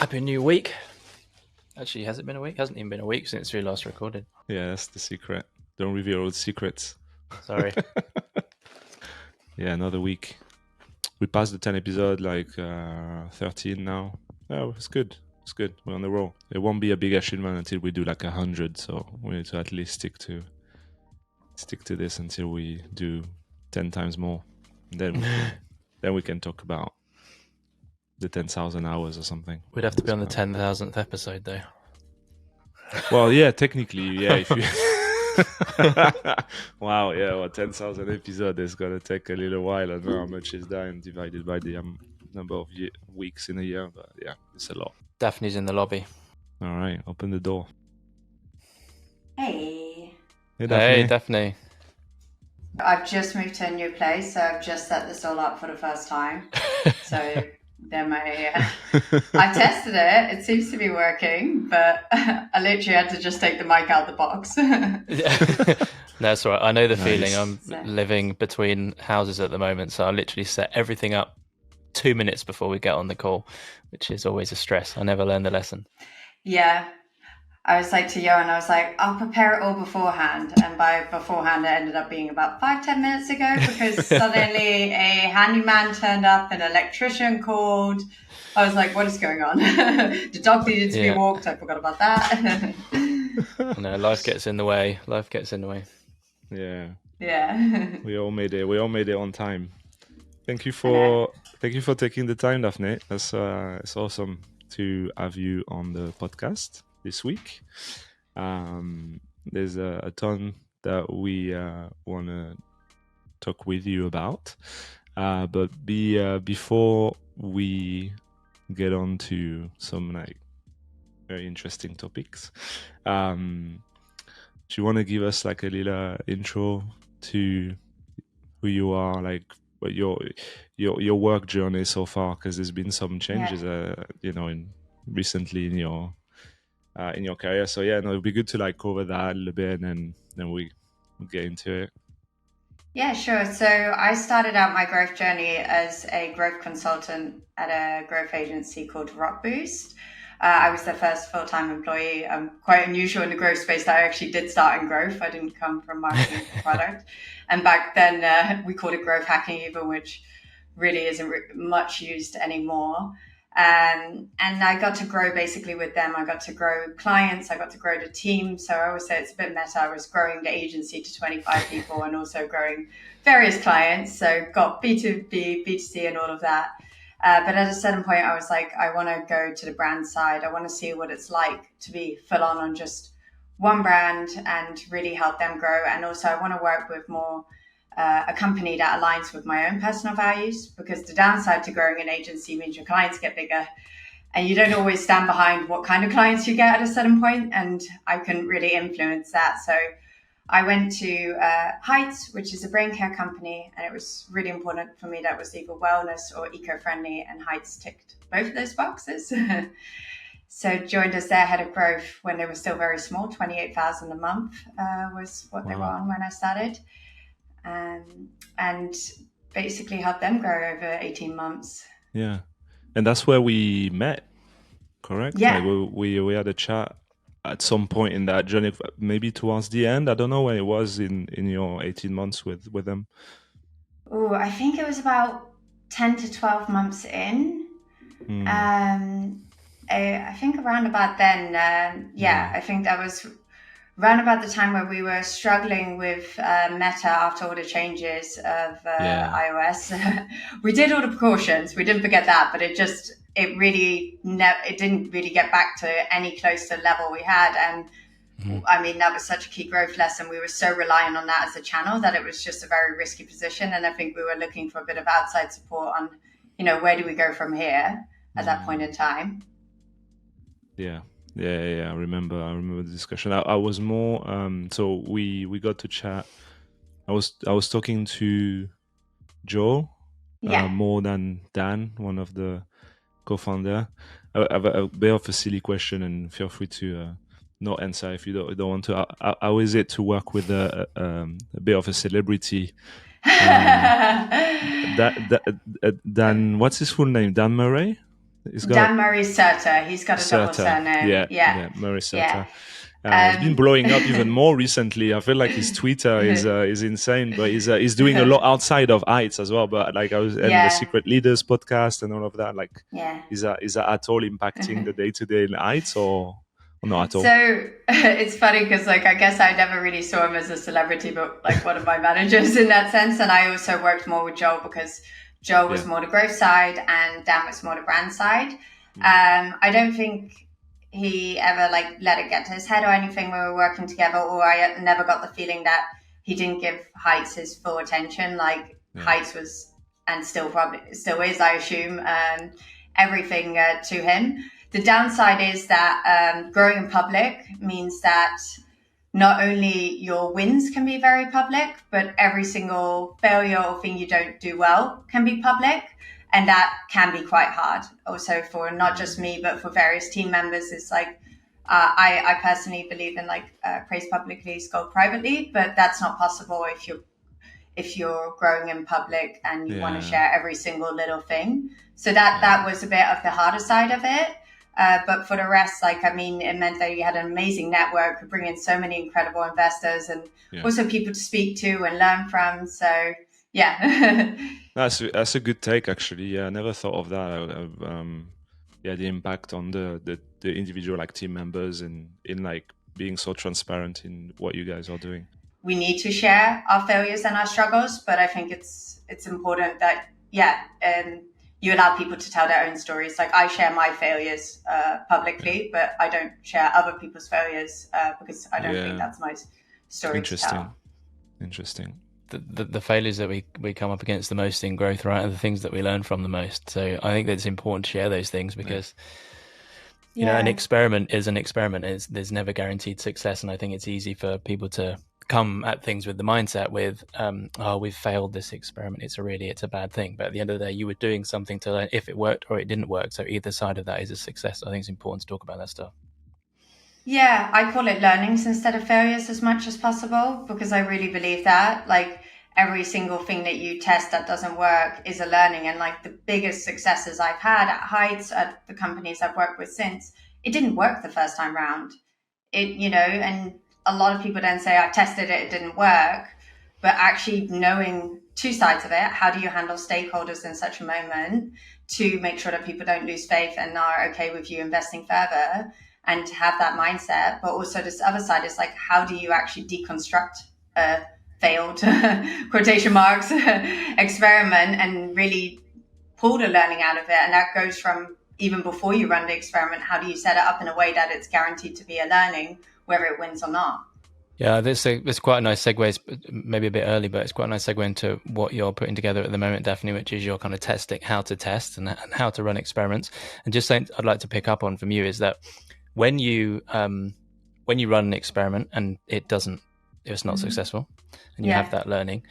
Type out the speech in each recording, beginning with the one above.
Happy New Week. Actually, has it been a week? Hasn't even been a week since we last recorded. Yeah, that's the secret. Don't reveal all the secrets. Sorry. Yeah, another week. We passed the 10 episode, 13 now. Oh, it's good. It's good. We're on the roll. It won't be a big achievement until we do 100. So we need to at least stick to this until we do 10 times more. Then we can talk about the 10,000 hours or something. We'd have to be on the 10,000th episode, though. Well, yeah, technically, yeah. If you wow, yeah, well, 10,000 episode is gonna take a little while. I don't know how much is that divided by the number of weeks in a year, but yeah, it's a lot. Daphne's in the lobby. All right, open the door. Hey. Hey, Daphne. Hey, Daphne. I've just moved to a new place, so I've just set this all up for the first time. So then I tested it. It seems to be working, but I literally had to just take the mic out the box. That's all right. I know the Nice. feeling. I'm living between houses at the moment, so I literally set everything up 2 minutes before we get on the call, which is always a stress. I never learned the lesson. Yeah. I was like to Johan, I was like, I'll prepare it all beforehand. And by beforehand, it ended up being about 5-10 minutes ago because suddenly a handyman turned up, an electrician called. I was like, what is going on? The dog needed to be walked. I forgot about that. No, life gets in the way. Yeah. Yeah. We all made it. We all made it on time. Thank you for taking the time, Daphne. That's it's awesome to have you on the podcast this week. There's a ton that we want to talk with you about, but before we get on to some very interesting topics, do you want to give us a little intro to who you are, what your work journey so far? Because there's been some changes, recently in your career. So yeah, it'd be good to cover that a little bit, and then we get into it. Yeah, sure. So I started out my growth journey as a growth consultant at a growth agency called Rock Boost. I was their first full-time employee. Quite unusual in the growth space that I actually did start in growth. I didn't come from marketing product. And back then we called it growth hacking even, which really isn't much used anymore. And I got to grow basically with them. I got to grow clients. I got to grow the team. So I always say it's a bit meta. I was growing the agency to 25 people and also growing various clients. So got B2B, B2C and all of that. But at a certain point, I was like, I want to go to the brand side. I want to see what it's like to be full on just one brand and really help them grow. And also I want to work with more a company that aligns with my own personal values, because the downside to growing an agency means your clients get bigger and you don't always stand behind what kind of clients you get at a certain point, and I couldn't really influence that. So I went to Heights, which is a brain care company, and it was really important for me that it was either wellness or eco-friendly, and Heights ticked both of those boxes. So joined as their head of growth when they were still very small. 28,000 a month was what they were on when I started. And basically help them grow over 18 months. Yeah. And that's where we met, correct? Yeah. We had a chat at some point in that journey, maybe towards the end. I don't know when it was in your 18 months with them. Oh, I think it was about 10 to 12 months in. I think around about then, I think that was around about the time where we were struggling with Meta after all the changes of iOS. We did all the precautions. We didn't forget that, but it didn't really get back to any close to the level we had. And I mean, that was such a key growth lesson. We were so reliant on that as a channel that it was just a very risky position. And I think we were looking for a bit of outside support on, where do we go from here at that point in time? Yeah. Yeah, I remember the discussion. I was more so we got to chat. I was talking to Joe more than Dan, one of the co-founder. I have a bit of a silly question, and feel free to not answer if you don't want to. How is it to work with a bit of a celebrity? Dan, what's his full name? Dan Murray? He's got Dan Murray Serta. He's got a double surname. Yeah, Murray Serta. Yeah. He's been blowing up even more recently. I feel like his Twitter is insane, but he's doing a lot outside of Heights as well. But like and the Secret Leaders podcast and all of that. Like, is that at all impacting the day-to-day in Heights or not at all? So it's funny because like I guess I never really saw him as a celebrity, but like one of my managers in that sense. And I also worked more with Joel because Joel was more the growth side and Dan was more the brand side. I don't think he ever like let it get to his head or anything when we were working together, or I never got the feeling that he didn't give Heights his full attention. Like Heights was, and still is, I assume, everything to him. The downside is that growing in public means that not only your wins can be very public, but every single failure or thing you don't do well can be public. And that can be quite hard also for not just me, but for various team members. It's like, I personally believe in like praise publicly, scold privately, but that's not possible if you're growing in public and you want to share every single little thing. So that was a bit of the harder side of it. But for the rest, like, I mean, it meant that you had an amazing network, could bring in so many incredible investors and also people to speak to and learn from. So yeah. That's a good take, actually. Yeah, I never thought of that. The impact on the individual like team members and in like being so transparent in what you guys are doing. We need to share our failures and our struggles, but I think it's important that you allow people to tell their own stories. Like I share my failures publicly, but I don't share other people's failures because I don't think that's my story to tell. Interesting. The failures that we come up against the most in growth, right, are the things that we learn from the most. So I think that it's important to share those things because you know, an experiment is an experiment. There's never guaranteed success, and I think it's easy for people to come at things with the mindset with we've failed this experiment, it's a bad thing. But at the end of the day, you were doing something to learn if it worked or it didn't work. So either side of that is a success. I think it's important to talk about that stuff. Yeah, I call it learnings instead of failures as much as possible, because I really believe that like every single thing that you test that doesn't work is a learning. And like the biggest successes I've had at Heights, at the companies I've worked with since, it didn't work the first time round. And a lot of people then say, I tested it, it didn't work. But actually knowing two sides of it, how do you handle stakeholders in such a moment to make sure that people don't lose faith and are okay with you investing further, and to have that mindset. But also this other side is like, how do you actually deconstruct a failed quotation marks experiment and really pull the learning out of it? And that goes from even before you run the experiment, how do you set it up in a way that it's guaranteed to be a learning, whether it wins or not? Yeah, this quite a nice segue. It's maybe a bit early, but it's quite a nice segue into what you're putting together at the moment, Daphne, which is your kind of testing, how to test and how to run experiments. And just something I'd like to pick up on from you is that when you run an experiment and it's not successful, and you have that learning,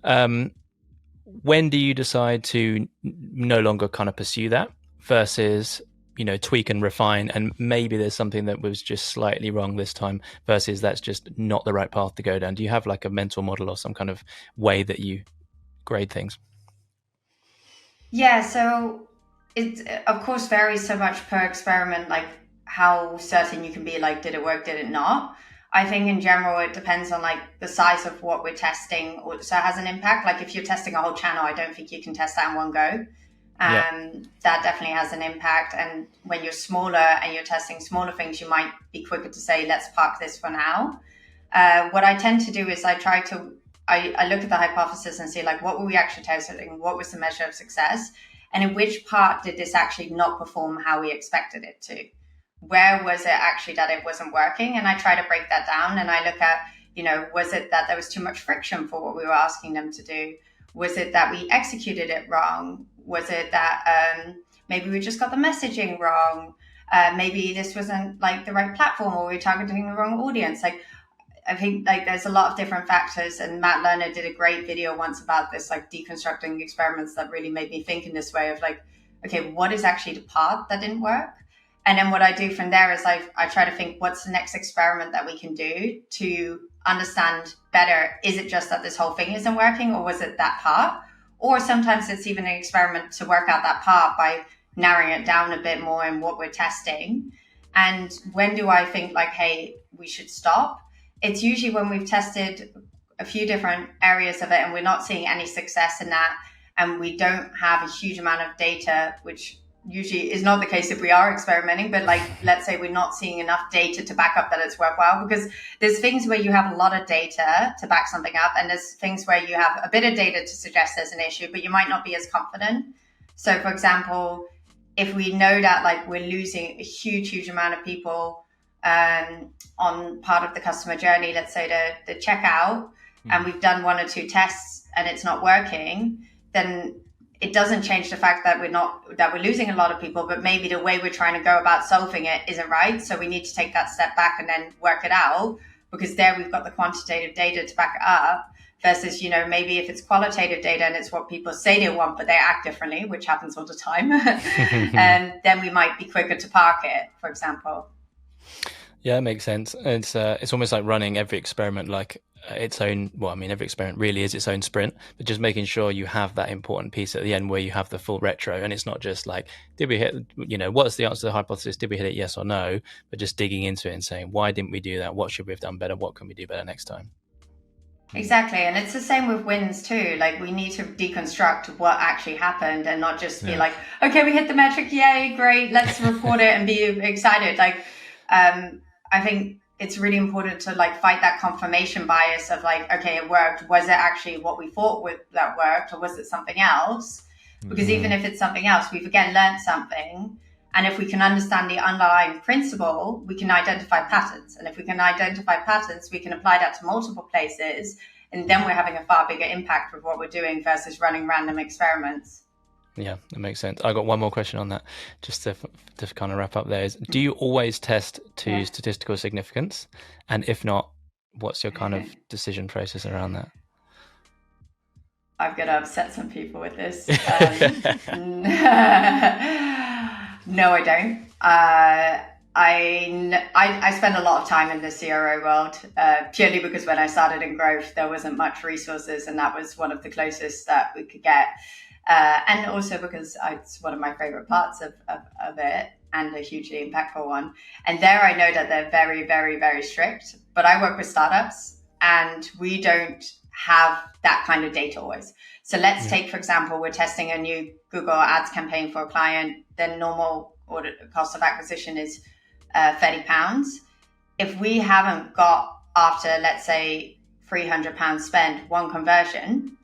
when do you decide to no longer kind of pursue that versus, you know, tweak and refine, and maybe there's something that was just slightly wrong this time versus that's just not the right path to go down? Do you have like a mental model or some kind of way that you grade things? Yeah, so it of course varies so much per experiment, like how certain you can be, like, did it work, did it not? I think in general, it depends on like the size of what we're testing. So it has an impact. Like if you're testing a whole channel, I don't think you can test that in one go. That definitely has an impact. And when you're smaller and you're testing smaller things, you might be quicker to say, let's park this for now. What I tend to do is I look at the hypothesis and see like, what were we actually testing? What was the measure of success? And in which part did this actually not perform how we expected it to? Where was it actually that it wasn't working? And I try to break that down, and I look at, you know, was it that there was too much friction for what we were asking them to do? Was it that we executed it wrong? Was it that maybe we just got the messaging wrong? Maybe this wasn't like the right platform, or we were targeting the wrong audience. Like, I think like there's a lot of different factors, and Matt Lerner did a great video once about this, like deconstructing experiments, that really made me think in this way of like, okay, what is actually the part that didn't work? And then what I do from there is I try to think, what's the next experiment that we can do to understand better? Is it just that this whole thing isn't working, or was it that part? Or sometimes it's even an experiment to work out that part by narrowing it down a bit more in what we're testing. And when do I think like, hey, we should stop? It's usually when we've tested a few different areas of it and we're not seeing any success in that, and we don't have a huge amount of data, which usually is not the case if we are experimenting, but like, let's say we're not seeing enough data to back up that it's worthwhile, because there's things where you have a lot of data to back something up, and there's things where you have a bit of data to suggest there's an issue, but you might not be as confident. So for example, if we know that like we're losing a huge amount of people on part of the customer journey, let's say the checkout, and we've done 1 or 2 tests and it's not working, then it doesn't change the fact that we're losing a lot of people, but maybe the way we're trying to go about solving it isn't right. So we need to take that step back and then work it out, because there we've got the quantitative data to back it up, versus, maybe if it's qualitative data and it's what people say they want, but they act differently, which happens all the time, and then we might be quicker to park it, for example. Yeah, it makes sense. It's almost like running every experiment like its own. Well, I mean, every experiment really is its own sprint, but just making sure you have that important piece at the end where you have the full retro, and it's not just like, did we hit? What's the answer to the hypothesis? Did we hit it? Yes or no? But just digging into it and saying, why didn't we do that? What should we have done better? What can we do better next time? Exactly. And it's the same with wins too. Like, we need to deconstruct what actually happened and not just be like, okay, we hit the metric. Yay, great. Let's report it and be excited. Like, I think it's really important to like fight that confirmation bias of like, okay, it worked. Was it actually what we thought that worked, or was it something else? Because even if it's something else, we've again learned something. And if we can understand the underlying principle, we can identify patterns. And if we can identify patterns, we can apply that to multiple places. And then we're having a far bigger impact with what we're doing versus running random experiments. Yeah, that makes sense. I got one more question on that, just to kind of wrap up there. Is, do you always test to statistical significance? And if not, what's your kind of decision process around that? I've got to upset some people with this. No, I don't. I spend a lot of time in the CRO world, purely because when I started in growth, there wasn't much resources, and that was one of the closest that we could get. And also because it's one of my favorite parts of it, and a hugely impactful one. And there I know that they're very, very, very strict. But I work with startups, and we don't have that kind of data always. So let's take, for example, we're testing a new Google Ads campaign for a client. Then normal cost of acquisition is £30. If we haven't got, after, let's say, £300 spent, one conversion,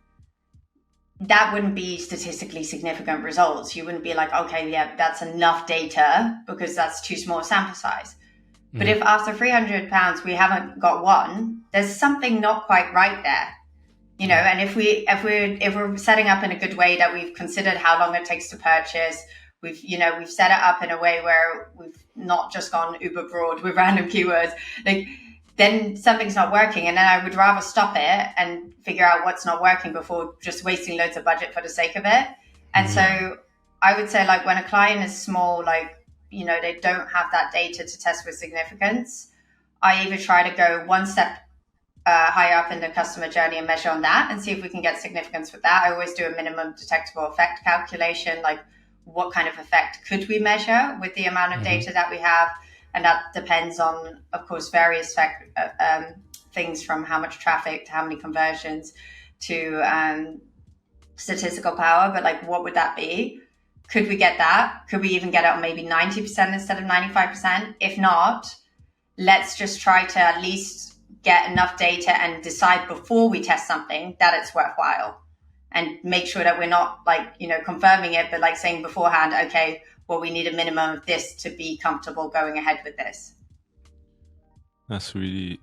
that wouldn't be statistically significant results. You wouldn't be like, okay, yeah, that's enough data, because that's too small a sample size. But if after £300 we haven't got one, there's something not quite right there, And if we're setting up in a good way, that we've considered how long it takes to purchase, we've set it up in a way where we've not just gone uber broad with random keywords, like, then something's not working. And then I would rather stop it and figure out what's not working before just wasting loads of budget for the sake of it. And so I would say, like, when a client is small, like, they don't have that data to test with significance, I either try to go one step higher up in the customer journey and measure on that and see if we can get significance with that. I always do a minimum detectable effect calculation, like what kind of effect could we measure with the amount of data that we have. And that depends on, of course, various things, from how much traffic to how many conversions to statistical power. But like, what would that be? Could we get that? Could we even get it on maybe 90% instead of 95%? If not, let's just try to at least get enough data and decide before we test something that it's worthwhile, and make sure that we're not like, confirming it, but like saying beforehand, okay, well, we need a minimum of this to be comfortable going ahead with this. That's really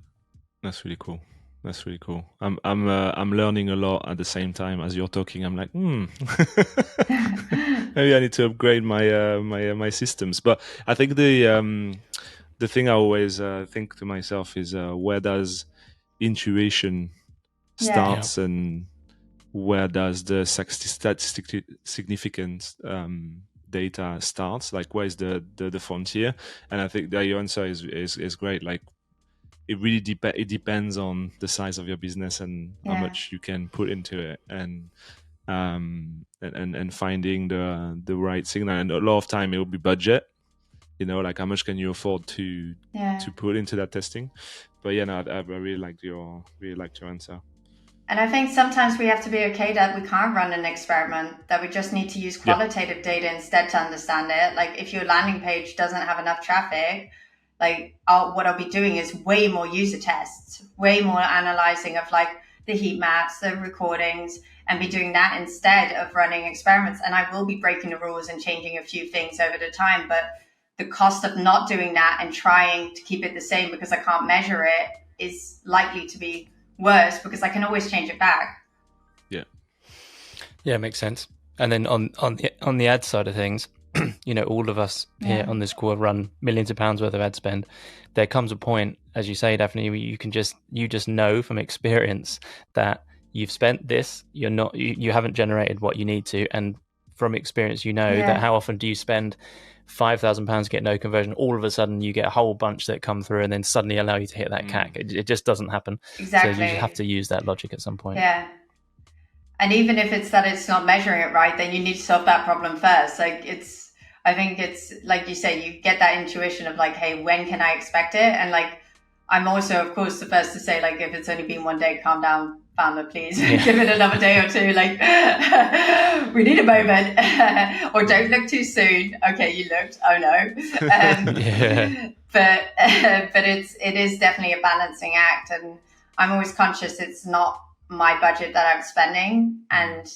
cool. That's really cool. I'm learning a lot at the same time as you're talking. I'm like, maybe I need to upgrade my my systems. But I think the thing I always think to myself is, where does intuition starts and where does the statistically significant data starts? Like, where is the frontier? And I think that your answer is great. Like, it really it depends on the size of your business and how much you can put into it. And and finding the right signal. And a lot of time it will be budget, like how much can you afford to put into that testing. But yeah, no, I really liked your answer. And I think sometimes we have to be okay that we can't run an experiment, that we just need to use qualitative data instead to understand it. Like if your landing page doesn't have enough traffic, like what I'll be doing is way more user tests, way more analyzing of like the heat maps, the recordings, and be doing that instead of running experiments. And I will be breaking the rules and changing a few things over the time, but the cost of not doing that and trying to keep it the same because I can't measure it is likely to be worse because I can always change it back. Yeah, makes sense. And then on the ad side of things, all of us here on this call run millions of pounds worth of ad spend. There comes a point, as you say, Daphne, you just know from experience that you've spent this, you haven't generated what you need to, and from experience, that how often do you spend £5,000 to get no conversion? All of a sudden, you get a whole bunch that come through, and then suddenly allow you to hit that CAC. It just doesn't happen. Exactly. So you just have to use that logic at some point. Yeah. And even if it's that it's not measuring it right, then you need to solve that problem first. I think it's like you say, you get that intuition of like, hey, when can I expect it? And like, I'm also, of course, the first to say, like, if it's only been one day, calm down, founder, please. Give it another day or two. Like, we need a moment. Or don't look too soon. Okay, you looked. Oh no. But it is definitely a balancing act. And I'm always conscious it's not my budget that I'm spending. And,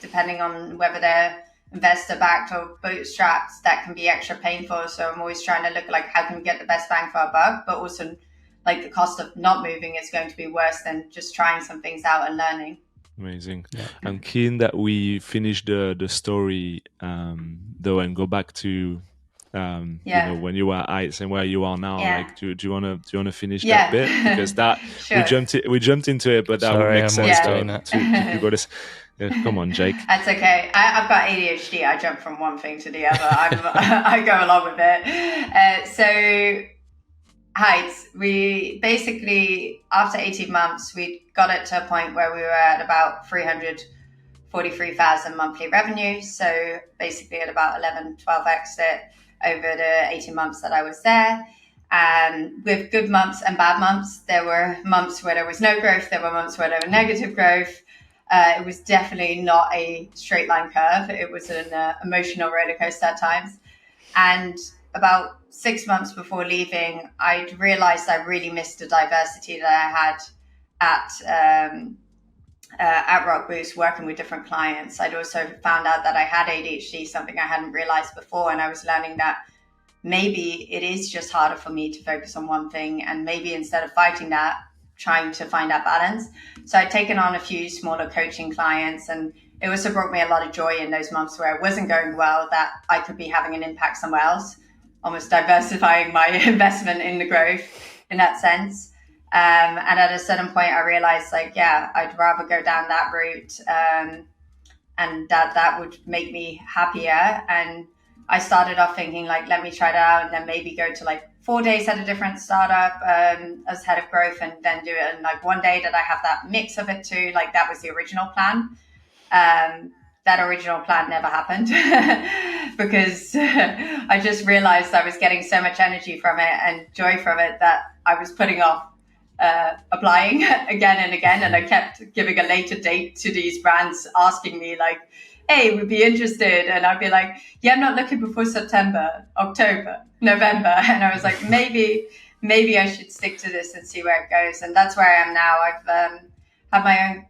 depending on whether they're investor backed or bootstrapped, that can be extra painful. So I'm always trying to look like how can we get the best bang for our buck, but also like the cost of not moving is going to be worse than just trying some things out and learning. Amazing. Yeah. I'm keen that we finish the story though and go back to when you were at Heights and where you are now. Like, do you want to finish that bit, because that we jumped into it, but that would make sense to go this. Come on, Jake. That's okay. I've got ADHD. I jump from one thing to the other. I go along with it. So Heights, we basically, after 18 months, we got it to a point where we were at about 343,000 monthly revenue. So basically at about 11, 12 exit over the 18 months that I was there. And with good months and bad months, there were months where there was no growth. There were months where there were negative growth. It was definitely not a straight line curve. It was an emotional roller coaster at times. And about 6 months before leaving, I'd realized I really missed the diversity that I had at Rock Boost, working with different clients. I'd also found out that I had ADHD, something I hadn't realized before. And I was learning that maybe it is just harder for me to focus on one thing. And maybe instead of fighting that, trying to find that balance. So I'd taken on a few smaller coaching clients, and it also brought me a lot of joy in those months where it wasn't going well, that I could be having an impact somewhere else, almost diversifying my investment in the growth in that sense. And at a certain point, I realized I'd rather go down that route, and that would make me happier. And I started off thinking let me try that out, and then maybe go to 4 days at a different startup as head of growth, and then do it in 1 day that I have that mix of it too. That was the original plan. That original plan never happened because I just realized I was getting so much energy from it and joy from it that I was putting off applying again and again. And I kept giving a later date to these brands asking me hey, we'd be interested. And I'd be like, yeah, I'm not looking before September, October, November. And I was like, maybe I should stick to this and see where it goes. And that's where I am now. I've had my own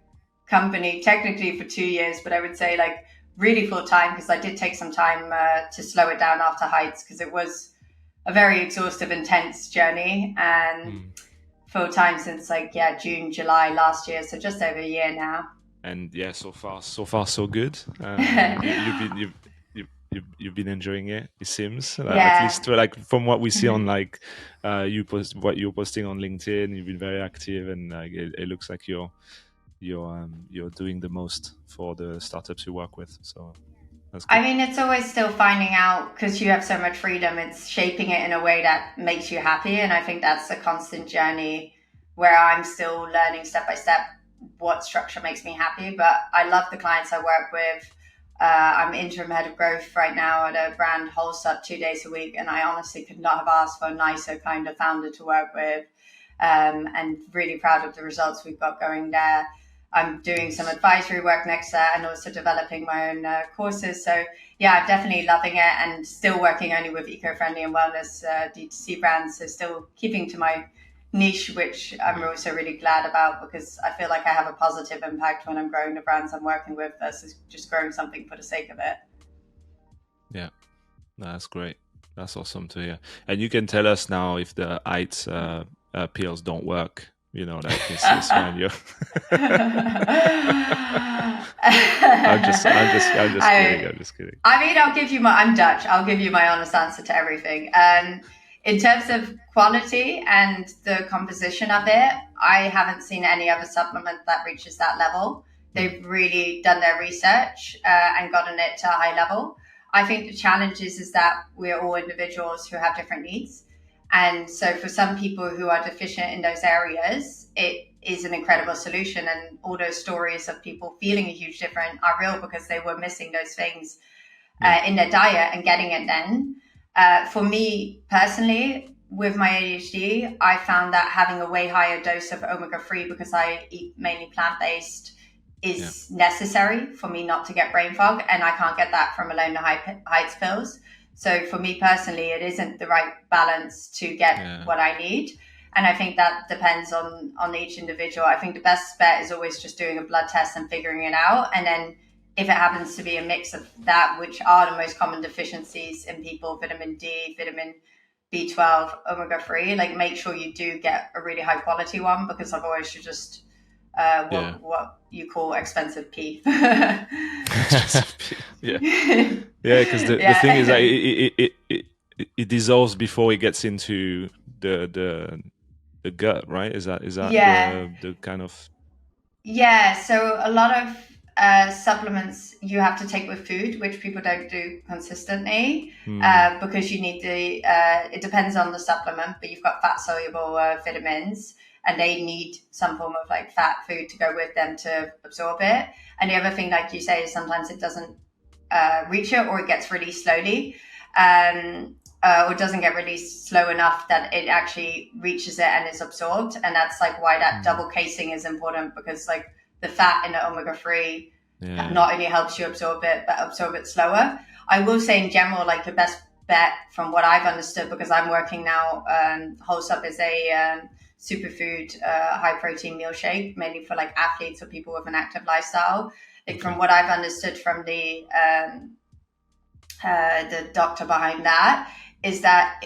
company technically for 2 years, but I would say really full time, because I did take some time to slow it down after Heights, because it was a very exhaustive, intense journey. And full time since June, July last year. So just over a year now. And yeah, so far so good. You've been enjoying it. It seems at least from what we see on you post what you're posting on LinkedIn. You've been very active, and it looks like you're doing the most for the startups you work with. So that's good. I mean, it's always still finding out, because you have so much freedom. It's shaping it in a way that makes you happy, and I think that's a constant journey where I'm still learning step by step what structure makes me happy, but I love the clients I work with. I'm interim head of growth right now at a brand Wholesale 2 days a week, and I honestly could not have asked for a nicer kind of founder to work with, and really proud of the results we've got going there. I'm doing some advisory work next to that and also developing my own courses. So yeah, I'm definitely loving it, and still working only with eco-friendly and wellness D2C brands. So still keeping to my niche, which I'm also really glad about, because I feel like I have a positive impact when I'm growing the brands I'm working with versus just growing something for the sake of it. Yeah, that's great. That's awesome to hear. And you can tell us now if the heights pills don't work. You know, like it's fine. I'm just kidding. I mean, I'm Dutch. I'll give you my honest answer to everything. In terms of quality and the composition of it, I haven't seen any other supplement that reaches that level. They've really done their research and gotten it to a high level. I think the challenge is that we're all individuals who have different needs. And so for some people who are deficient in those areas, it is an incredible solution. And all those stories of people feeling a huge difference are real because they were missing those things in their diet and getting it then. For me personally, with my ADHD, I found that having a way higher dose of omega-3, because I eat mainly plant-based, is necessary for me not to get brain fog. And I can't get that from alone the heights pills. So for me personally, it isn't the right balance to get what I need. And I think that depends on each individual. I think the best bet is always just doing a blood test and figuring it out. And then if it happens to be a mix of that, which are the most common deficiencies in people, vitamin D, vitamin B12, omega-3, like make sure you do get a really high quality one, because otherwise you're just what you call expensive pee. Expensive pee. Because the thing is that it dissolves before it gets into the gut, right? Is that the kind of... So a lot of supplements you have to take with food, which people don't do consistently, because you need it depends on the supplement, but you've got fat soluble vitamins, and they need some form of like fat food to go with them to absorb it. And the other thing, like you say, is sometimes it doesn't reach it, or it gets released slowly, or doesn't get released slow enough that it actually reaches it and is absorbed. And that's like why that double casing is important, because like the fat in the omega-3 not only helps you absorb it, but absorb it slower. I will say in general, like the best bet from what I've understood, because I'm working now, Wholesale is a superfood high protein meal shake, mainly for like athletes or people with an active lifestyle. Like from what I've understood from the doctor behind that, is that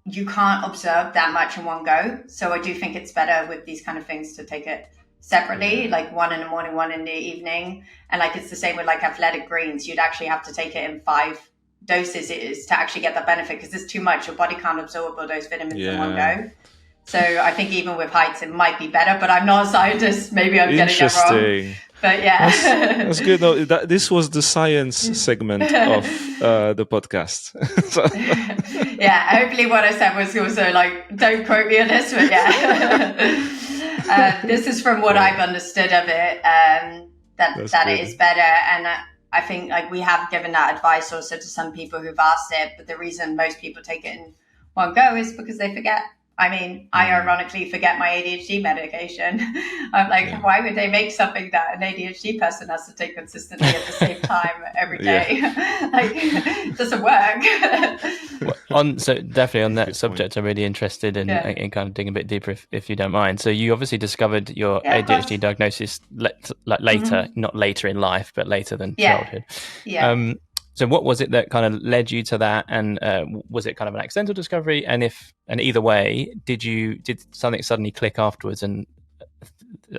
you can't absorb that much in one go. So I do think it's better with these kind of things to take it separately, like one in the morning, one in the evening. And like it's the same with like athletic greens. You'd actually have to take it in 5 doses to actually get the benefit, because it's too much. Your body can't absorb all those vitamins in one go. So I think even with heights, it might be better, but I'm not a scientist. Maybe I'm getting it wrong. But that's good. No, this was the science segment of the podcast. Hopefully what I said was also like, don't quote me on this, but this is from what I've understood of it, that it is better. And I think like we have given that advice also to some people who've asked it, but the reason most people take it in one go is because they forget. I mean, I ironically forget my ADHD medication. I'm like, why would they make something that an ADHD person has to take consistently at the same time every day? Like, it doesn't work. So definitely on that subject, I'm really interested in kind of digging a bit deeper, if you don't mind. So you obviously discovered your ADHD diagnosis later, not later in life, but later than childhood. So what was it that kind of led you to that? And was it kind of an accidental discovery? And either way, did something suddenly click afterwards, and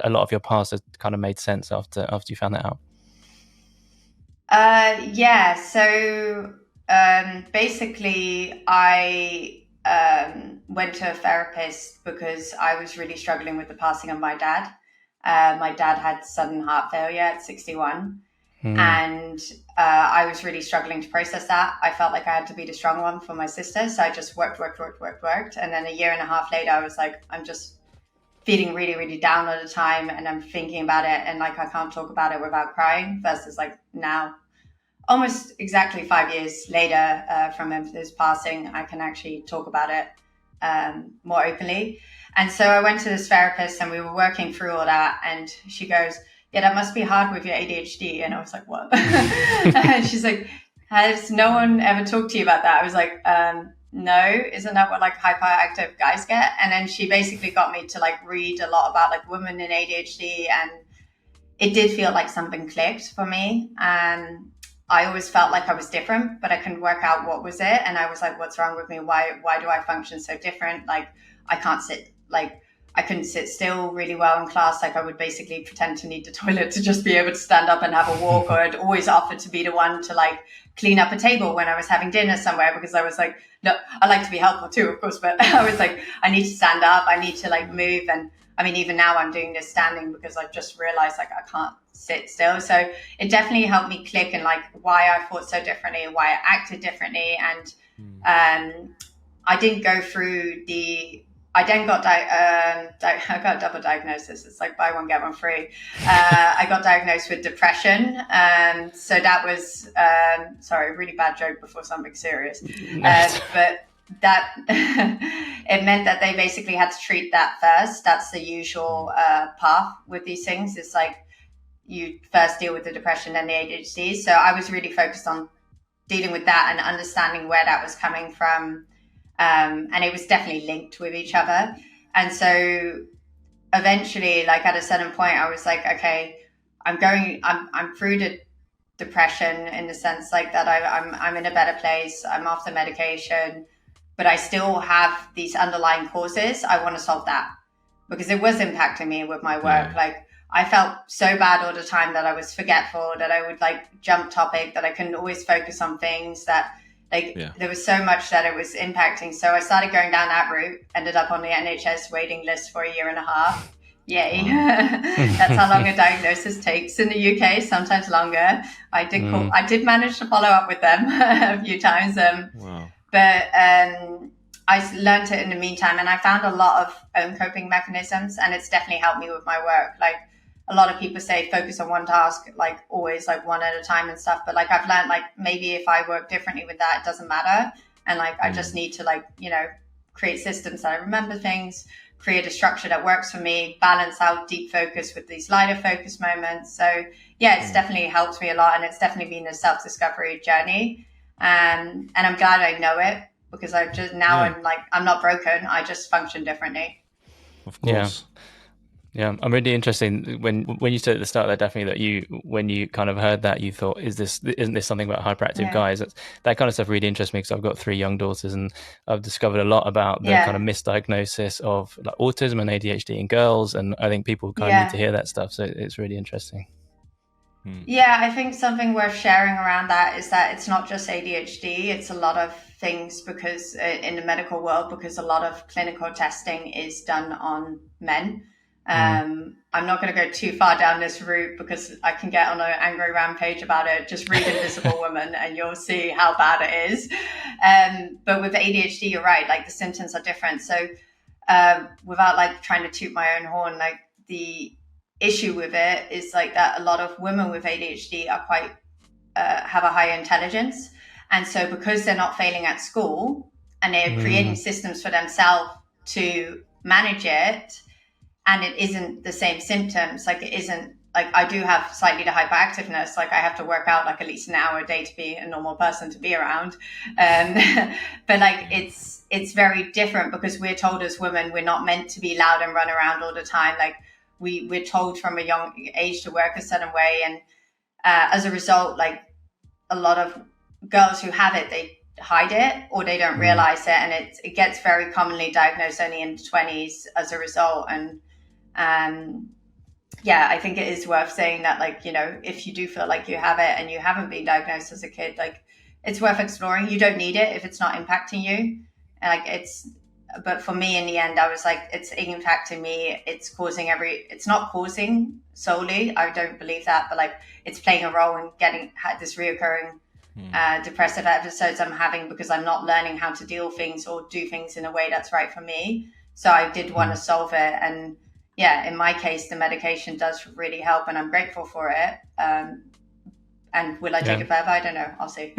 a lot of your past has kind of made sense after you found that out? So basically I went to a therapist because I was really struggling with the passing of my dad. My dad had sudden heart failure at 61. And I was really struggling to process that. I felt like I had to be the strong one for my sister. So I just worked. And then a year and a half later, I was like, I'm just feeling really, really down all the time, and I'm thinking about it, and like I can't talk about it without crying, versus like now, almost exactly 5 years later from his passing, I can actually talk about it more openly. And so I went to this therapist, and we were working through all that, and she goes, yeah, that must be hard with your ADHD. And I was like, what? And she's like, has no one ever talked to you about that? I was like, no, isn't that what like hyperactive guys get? And then she basically got me to like read a lot about like women in ADHD, and it did feel like something clicked for me. I always felt like I was different, but I couldn't work out what was it. And I was like, what's wrong with me? Why do I function so different? Like I can't sit, like I couldn't sit still really well in class. Like I would basically pretend to need the toilet to just be able to stand up and have a walk, or I'd always offer to be the one to like clean up a table when I was having dinner somewhere, because I was like, no, I like to be helpful too, of course, but I was like, I need to stand up, I need to like move. And I mean, even now I'm doing this standing because I just realized like I can't sit still. So it definitely helped me click, and like why I thought so differently, why I acted differently. And I didn't go through I then got I got a double diagnosis. It's like buy one get one free. I got diagnosed with depression, so that was sorry, really bad joke before something serious. But that it meant that they basically had to treat that first. That's the usual path with these things. It's like you first deal with the depression, then the ADHD. So I was really focused on dealing with that and understanding where that was coming from. And it was definitely linked with each other. And so eventually, like at a certain point, I was like, okay, I'm through the depression in the sense like that I'm in a better place. I'm off the medication, but I still have these underlying causes. I want to solve that because it was impacting me with my work. Like I felt so bad all the time that I was forgetful, that I would like jump topic, that I couldn't always focus on things, that there was so much that it was impacting. So I started going down that route, ended up on the NHS waiting list for 1.5 years. Yay. That's how long a diagnosis takes in the UK, sometimes longer. I did manage to follow up with them a few times. But I learned it in the meantime, and I found a lot of own coping mechanisms, and it's definitely helped me with my work. Like a lot of people say focus on one task, like always like one at a time and stuff. But like I've learned like maybe if I work differently with that, it doesn't matter. And like I just need to like, you know, create systems that I remember things, create a structure that works for me, balance out deep focus with these lighter focus moments. So yeah, it's definitely helped me a lot, and it's definitely been a self-discovery journey. And I'm glad I know it, because I just now I'm not broken. I just function differently. Of course. Yeah, I'm really interested when you said at the start there, Daphne, that when you kind of heard that, you thought, isn't this something about hyperactive guys? That kind of stuff really interests me, because I've got 3 young daughters, and I've discovered a lot about the kind of misdiagnosis of like autism and ADHD in girls, and I think people kind of need to hear that stuff. So it's really interesting. Yeah, I think something worth sharing around that is that it's not just ADHD, it's a lot of things, because in the medical world, because a lot of clinical testing is done on men. I'm not going to go too far down this route because I can get on an angry rampage about it. Just read Invisible Woman and you'll see how bad it is. But with ADHD, you're right, like the symptoms are different. So without like trying to toot my own horn, like the issue with it is like that a lot of women with ADHD are quite have a higher intelligence, and so because they're not failing at school and they're creating systems for themselves to manage it, and it isn't the same symptoms, like it isn't like I do have slightly the hyperactiveness, like I have to work out like at least an hour a day to be a normal person to be around, but like it's very different, because we're told as women we're not meant to be loud and run around all the time. Like we're told from a young age to work a certain way, and as a result, like a lot of girls who have it, they hide it or they don't realize it, and it gets very commonly diagnosed only in the 20s as a result. And I think it is worth saying that, like, you know, if you do feel like you have it and you haven't been diagnosed as a kid, like it's worth exploring. You don't need it if it's not impacting you. But for me, in the end, I was like, it's impacting me. It's not causing solely. I don't believe that, but like it's playing a role in getting this reoccurring depressive episodes I'm having, because I'm not learning how to deal things or do things in a way that's right for me. So I did want to solve it. And in my case, the medication does really help, and I'm grateful for it. And will I take it further? I don't know. I'll see.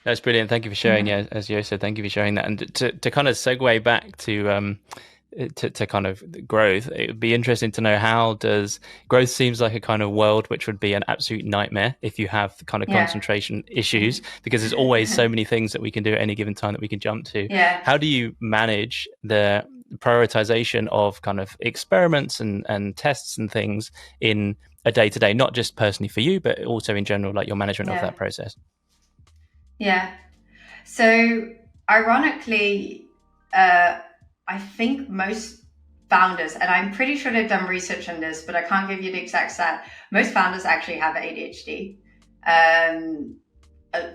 That's brilliant. Thank you for sharing. Yeah, as you said, thank you for sharing that. And to kind of segue back to kind of growth, it would be interesting to know, how does growth seems like a kind of world which would be an absolute nightmare if you have kind of concentration issues, because there's always so many things that we can do at any given time that we can jump to. How do you manage the prioritization of kind of experiments and tests and things in a day-to-day, not just personally for you, but also in general, like your management of that process? So ironically, I think most founders, and I'm pretty sure they've done research on this, but I can't give you the exact stat. Most founders actually have ADHD.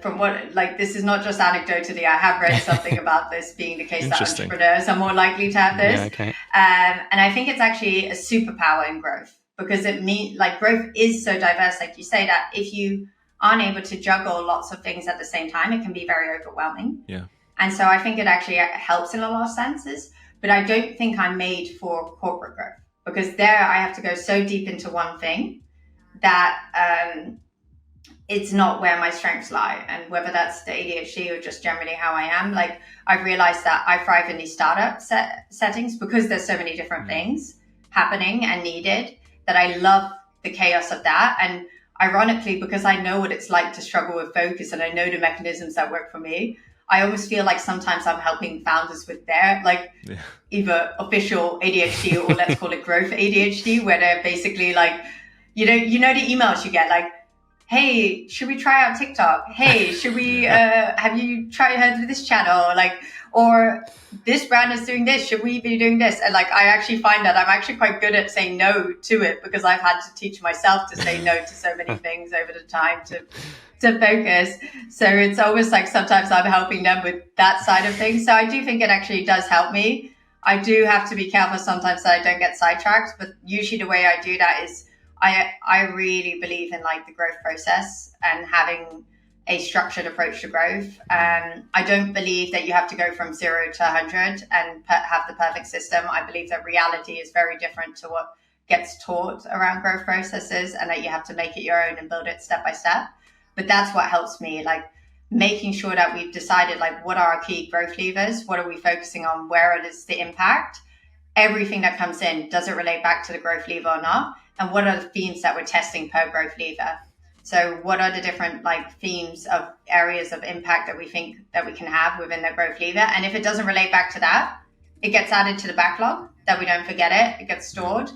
From what, like, this is not just anecdotally, I have read something about this being the case, that entrepreneurs are more likely to have this. And I think it's actually a superpower in growth, because it means, like, growth is so diverse, like you say, that if you aren't able to juggle lots of things at the same time, it can be very overwhelming. And so I think it actually helps in a lot of senses, but I don't think I'm made for corporate growth, because there I have to go so deep into one thing that it's not where my strengths lie. And whether that's the ADHD or just generally how I am, like, I've realized that I thrive in these startup settings because there's so many different things happening and needed, that I love the chaos of that. And ironically, because I know what it's like to struggle with focus and I know the mechanisms that work for me, I almost feel like sometimes I'm helping founders with their, like, either official ADHD or let's call it growth ADHD, where they're basically like, you know the emails you get, like, hey, should we try out TikTok? Hey, should we, have you heard of this channel? Like, or this brand is doing this, should we be doing this? And like, I actually find that I'm actually quite good at saying no to it, because I've had to teach myself to say no to so many things over the time to focus. So it's almost like sometimes I'm helping them with that side of things. So I do think it actually does help me. I do have to be careful sometimes that I don't get sidetracked, but usually the way I do that is I really believe in, like, the growth process and having a structured approach to growth. I don't believe that you have to go from 0 to 100 and have the perfect system. I believe that reality is very different to what gets taught around growth processes, and that you have to make it your own and build it step by step. But that's what helps me, like, making sure that we've decided, like, what are our key growth levers? What are we focusing on? Where is the impact? Everything that comes in, does it relate back to the growth lever or not? And what are the themes that we're testing per growth lever? So what are the different, like, themes of areas of impact that we think that we can have within the growth lever? And if it doesn't relate back to that, it gets added to the backlog, that we don't forget it. It gets stored,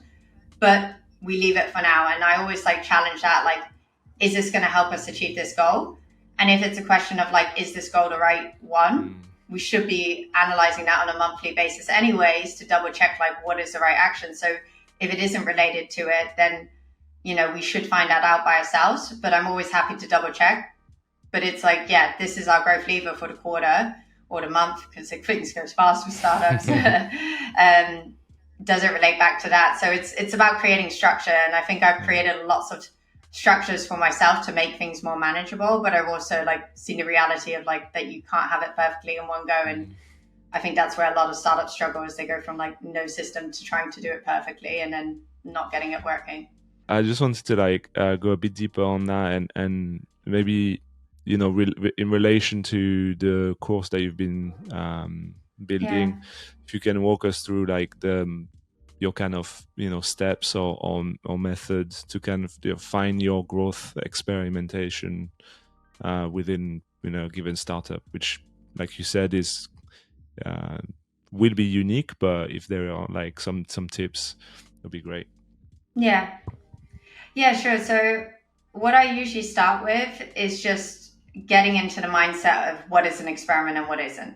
but we leave it for now. And I always, like, challenge that, like, is this going to help us achieve this goal? And if it's a question of, like, is this goal the right one? We should be analyzing that on a monthly basis anyways, to double check, like, what is the right action. So if it isn't related to it, then, you know, we should find that out by ourselves. But I'm always happy to double check. But it's like, this is our growth lever for the quarter or the month, because things goes fast with startups. Does it relate back to that? So it's about creating structure. And I think I've created lots of structures for myself to make things more manageable. But I've also, like, seen the reality of, like, that you can't have it perfectly in one go. And I think that's where a lot of startups struggle, is they go from, like, no system to trying to do it perfectly and then not getting it working. I just wanted to, like, go a bit deeper on that, and maybe, you know, in relation to the course that you've been building, if you can walk us through, like, your kind of, you know, steps or methods to kind of find your growth experimentation within, you know, a given startup, which, like you said, is will be unique, but if there are, like, some tips, it'll be great. Yeah, sure. So what I usually start with is just getting into the mindset of what is an experiment and what isn't.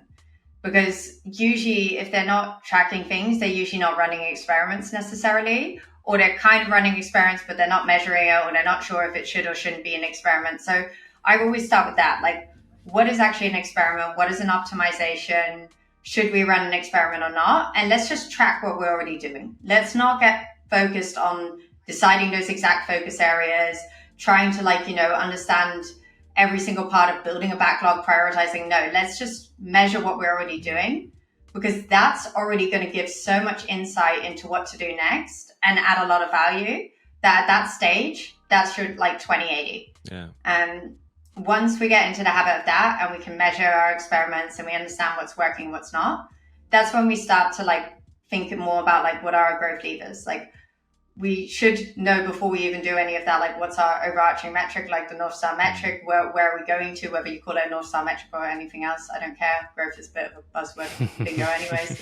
Because usually if they're not tracking things, they're usually not running experiments necessarily, or they're kind of running experiments, but they're not measuring it, or they're not sure if it should or shouldn't be an experiment. So I always start with that. Like, what is actually an experiment? What is an optimization? Should we run an experiment or not? And let's just track what we're already doing. Let's not get focused on deciding those exact focus areas, trying to, like, you know, understand every single part of building a backlog, prioritizing. No, let's just measure what we're already doing, because that's already going to give so much insight into what to do next and add a lot of value that at that stage, that's your like 2080. Yeah. And once we get into the habit of that and we can measure our experiments and we understand what's working, what's not, that's when we start to like think more about like what are our growth levers. Like we should know before we even do any of that, like what's our overarching metric, like the North Star metric, where are we going to, whether you call it a North Star metric or anything else, I don't care. Growth is a bit of a buzzword bingo anyways.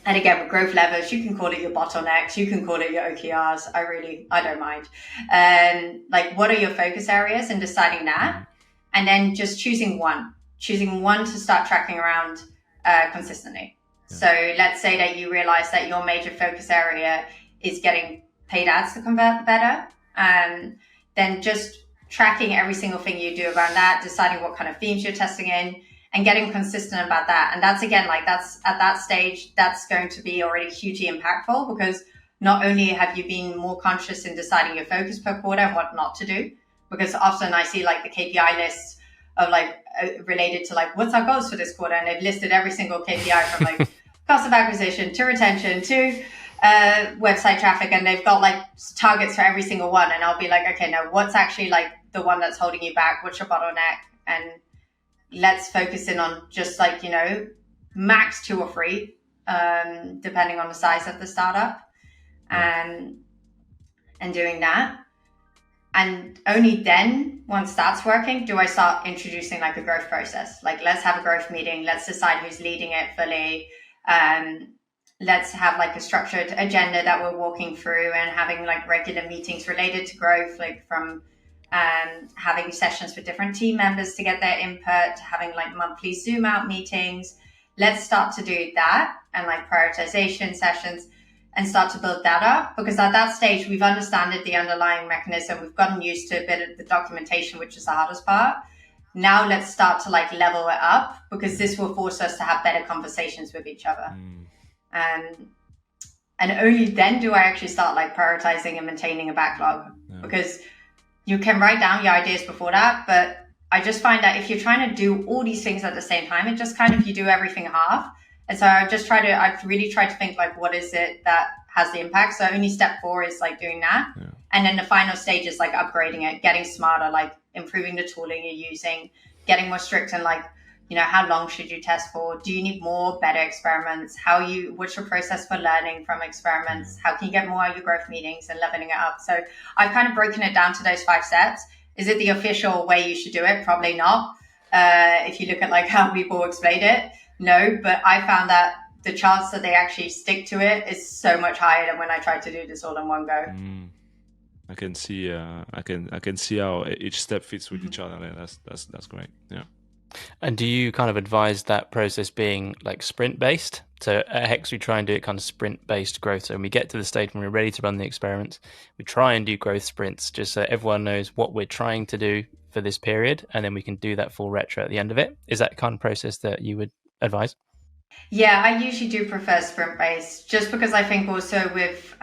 And again, with growth levers, you can call it your bottlenecks, you can call it your OKRs. I don't mind. Like what are your focus areas and deciding that, and then just choosing one to start tracking around consistently. So let's say that you realize that your major focus area is getting paid ads to convert better. Then just tracking every single thing you do around that, deciding what kind of themes you're testing in, and getting consistent about that. And that's again, like that's at that stage, that's going to be already hugely impactful, because not only have you been more conscious in deciding your focus per quarter and what not to do, because often I see like the KPI lists of like related to like what's our goals for this quarter, and they've listed every single KPI from like cost of acquisition to retention to website traffic, and they've got like targets for every single one. And I'll be like, okay, now what's actually like the one that's holding you back? What's your bottleneck? And let's focus in on just like, you know, max 2 or 3, depending on the size of the startup, and doing that. And only then, once that's working, do I start introducing like a growth process. Like, let's have a growth meeting. Let's decide who's leading it fully. Let's have like a structured agenda that we're walking through, and having like regular meetings related to growth, like from having sessions with different team members to get their input, to having like monthly Zoom out meetings. Let's start to do that, and like prioritization sessions, and start to build that up, because at that stage we've understood the underlying mechanism. We've gotten used to a bit of the documentation, which is the hardest part. Now let's start to like level it up, because this will force us to have better conversations with each other. And only then do I actually start like prioritizing and maintaining a backlog, because you can write down your ideas before that. But I just find that if you're trying to do all these things at the same time, it just kind of, you do everything half. And so I've really tried to think like, what is it that has the impact? So only step 4 is like doing that. And then the final stage is like upgrading it, getting smarter, like improving the tooling you're using, getting more strict, and like, you know, how long should you test for? Do you need more, better experiments? What's your process for learning from experiments? How can you get more out of your growth meetings and leveling it up? So I've kind of broken it down to those 5 steps. Is it the official way you should do it? Probably not. If you look at like how people explain it, no, but I found that the chance that they actually stick to it is so much higher than when I tried to do this all in one go. I can see I can see how each step fits with each other. That's great. Yeah. And do you kind of advise that process being like sprint based? So at Hex, we try and do it kind of sprint based growth. So when we get to the stage when we're ready to run the experiments, we try and do growth sprints, just so everyone knows what we're trying to do for this period, and then we can do that full retro at the end of it. Is that kind of process that you would advise? Yeah, I usually do prefer sprint based, just because I think also with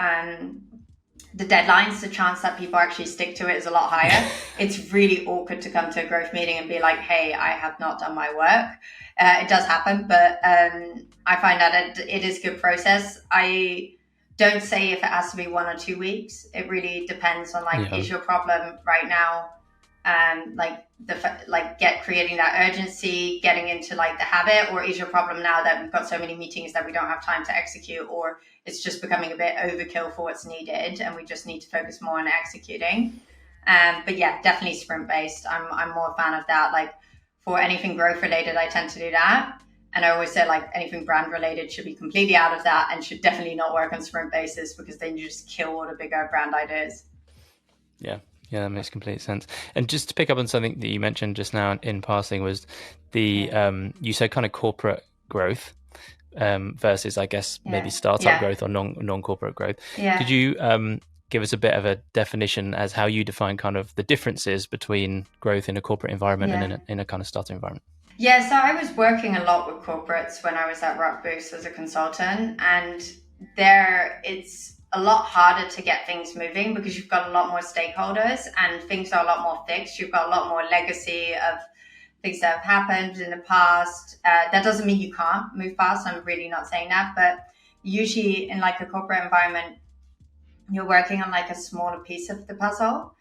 the deadlines, the chance that people actually stick to it is a lot higher. It's really awkward to come to a growth meeting and be like, hey, I have not done my work. It does happen, but I find that it is a good process. I don't say if it has to be 1 or 2 weeks. It really depends on like, is your problem right now creating that urgency, getting into like the habit, or is your problem now that we've got so many meetings that we don't have time to execute, or it's just becoming a bit overkill for what's needed and we just need to focus more on executing. But yeah, definitely sprint based. I'm more a fan of that. Like for anything growth related, I tend to do that. And I always say like anything brand related should be completely out of that and should definitely not work on sprint basis, because then you just kill all the bigger brand ideas. Yeah, that makes complete sense. And just to pick up on something that you mentioned just now in passing was the you said kind of corporate growth versus, I guess, maybe startup growth or non-corporate growth. Could you give us a bit of a definition as how you define kind of the differences between growth in a corporate environment and in a kind of startup environment? Yeah, so I was working a lot with corporates when I was at Rockboost as a consultant, and there it's a lot harder to get things moving because you've got a lot more stakeholders and things are a lot more fixed. You've got a lot more legacy of things that have happened in the past. That doesn't mean you can't move fast. I'm really not saying that, but usually in like a corporate environment, you're working on like a smaller piece of the puzzle.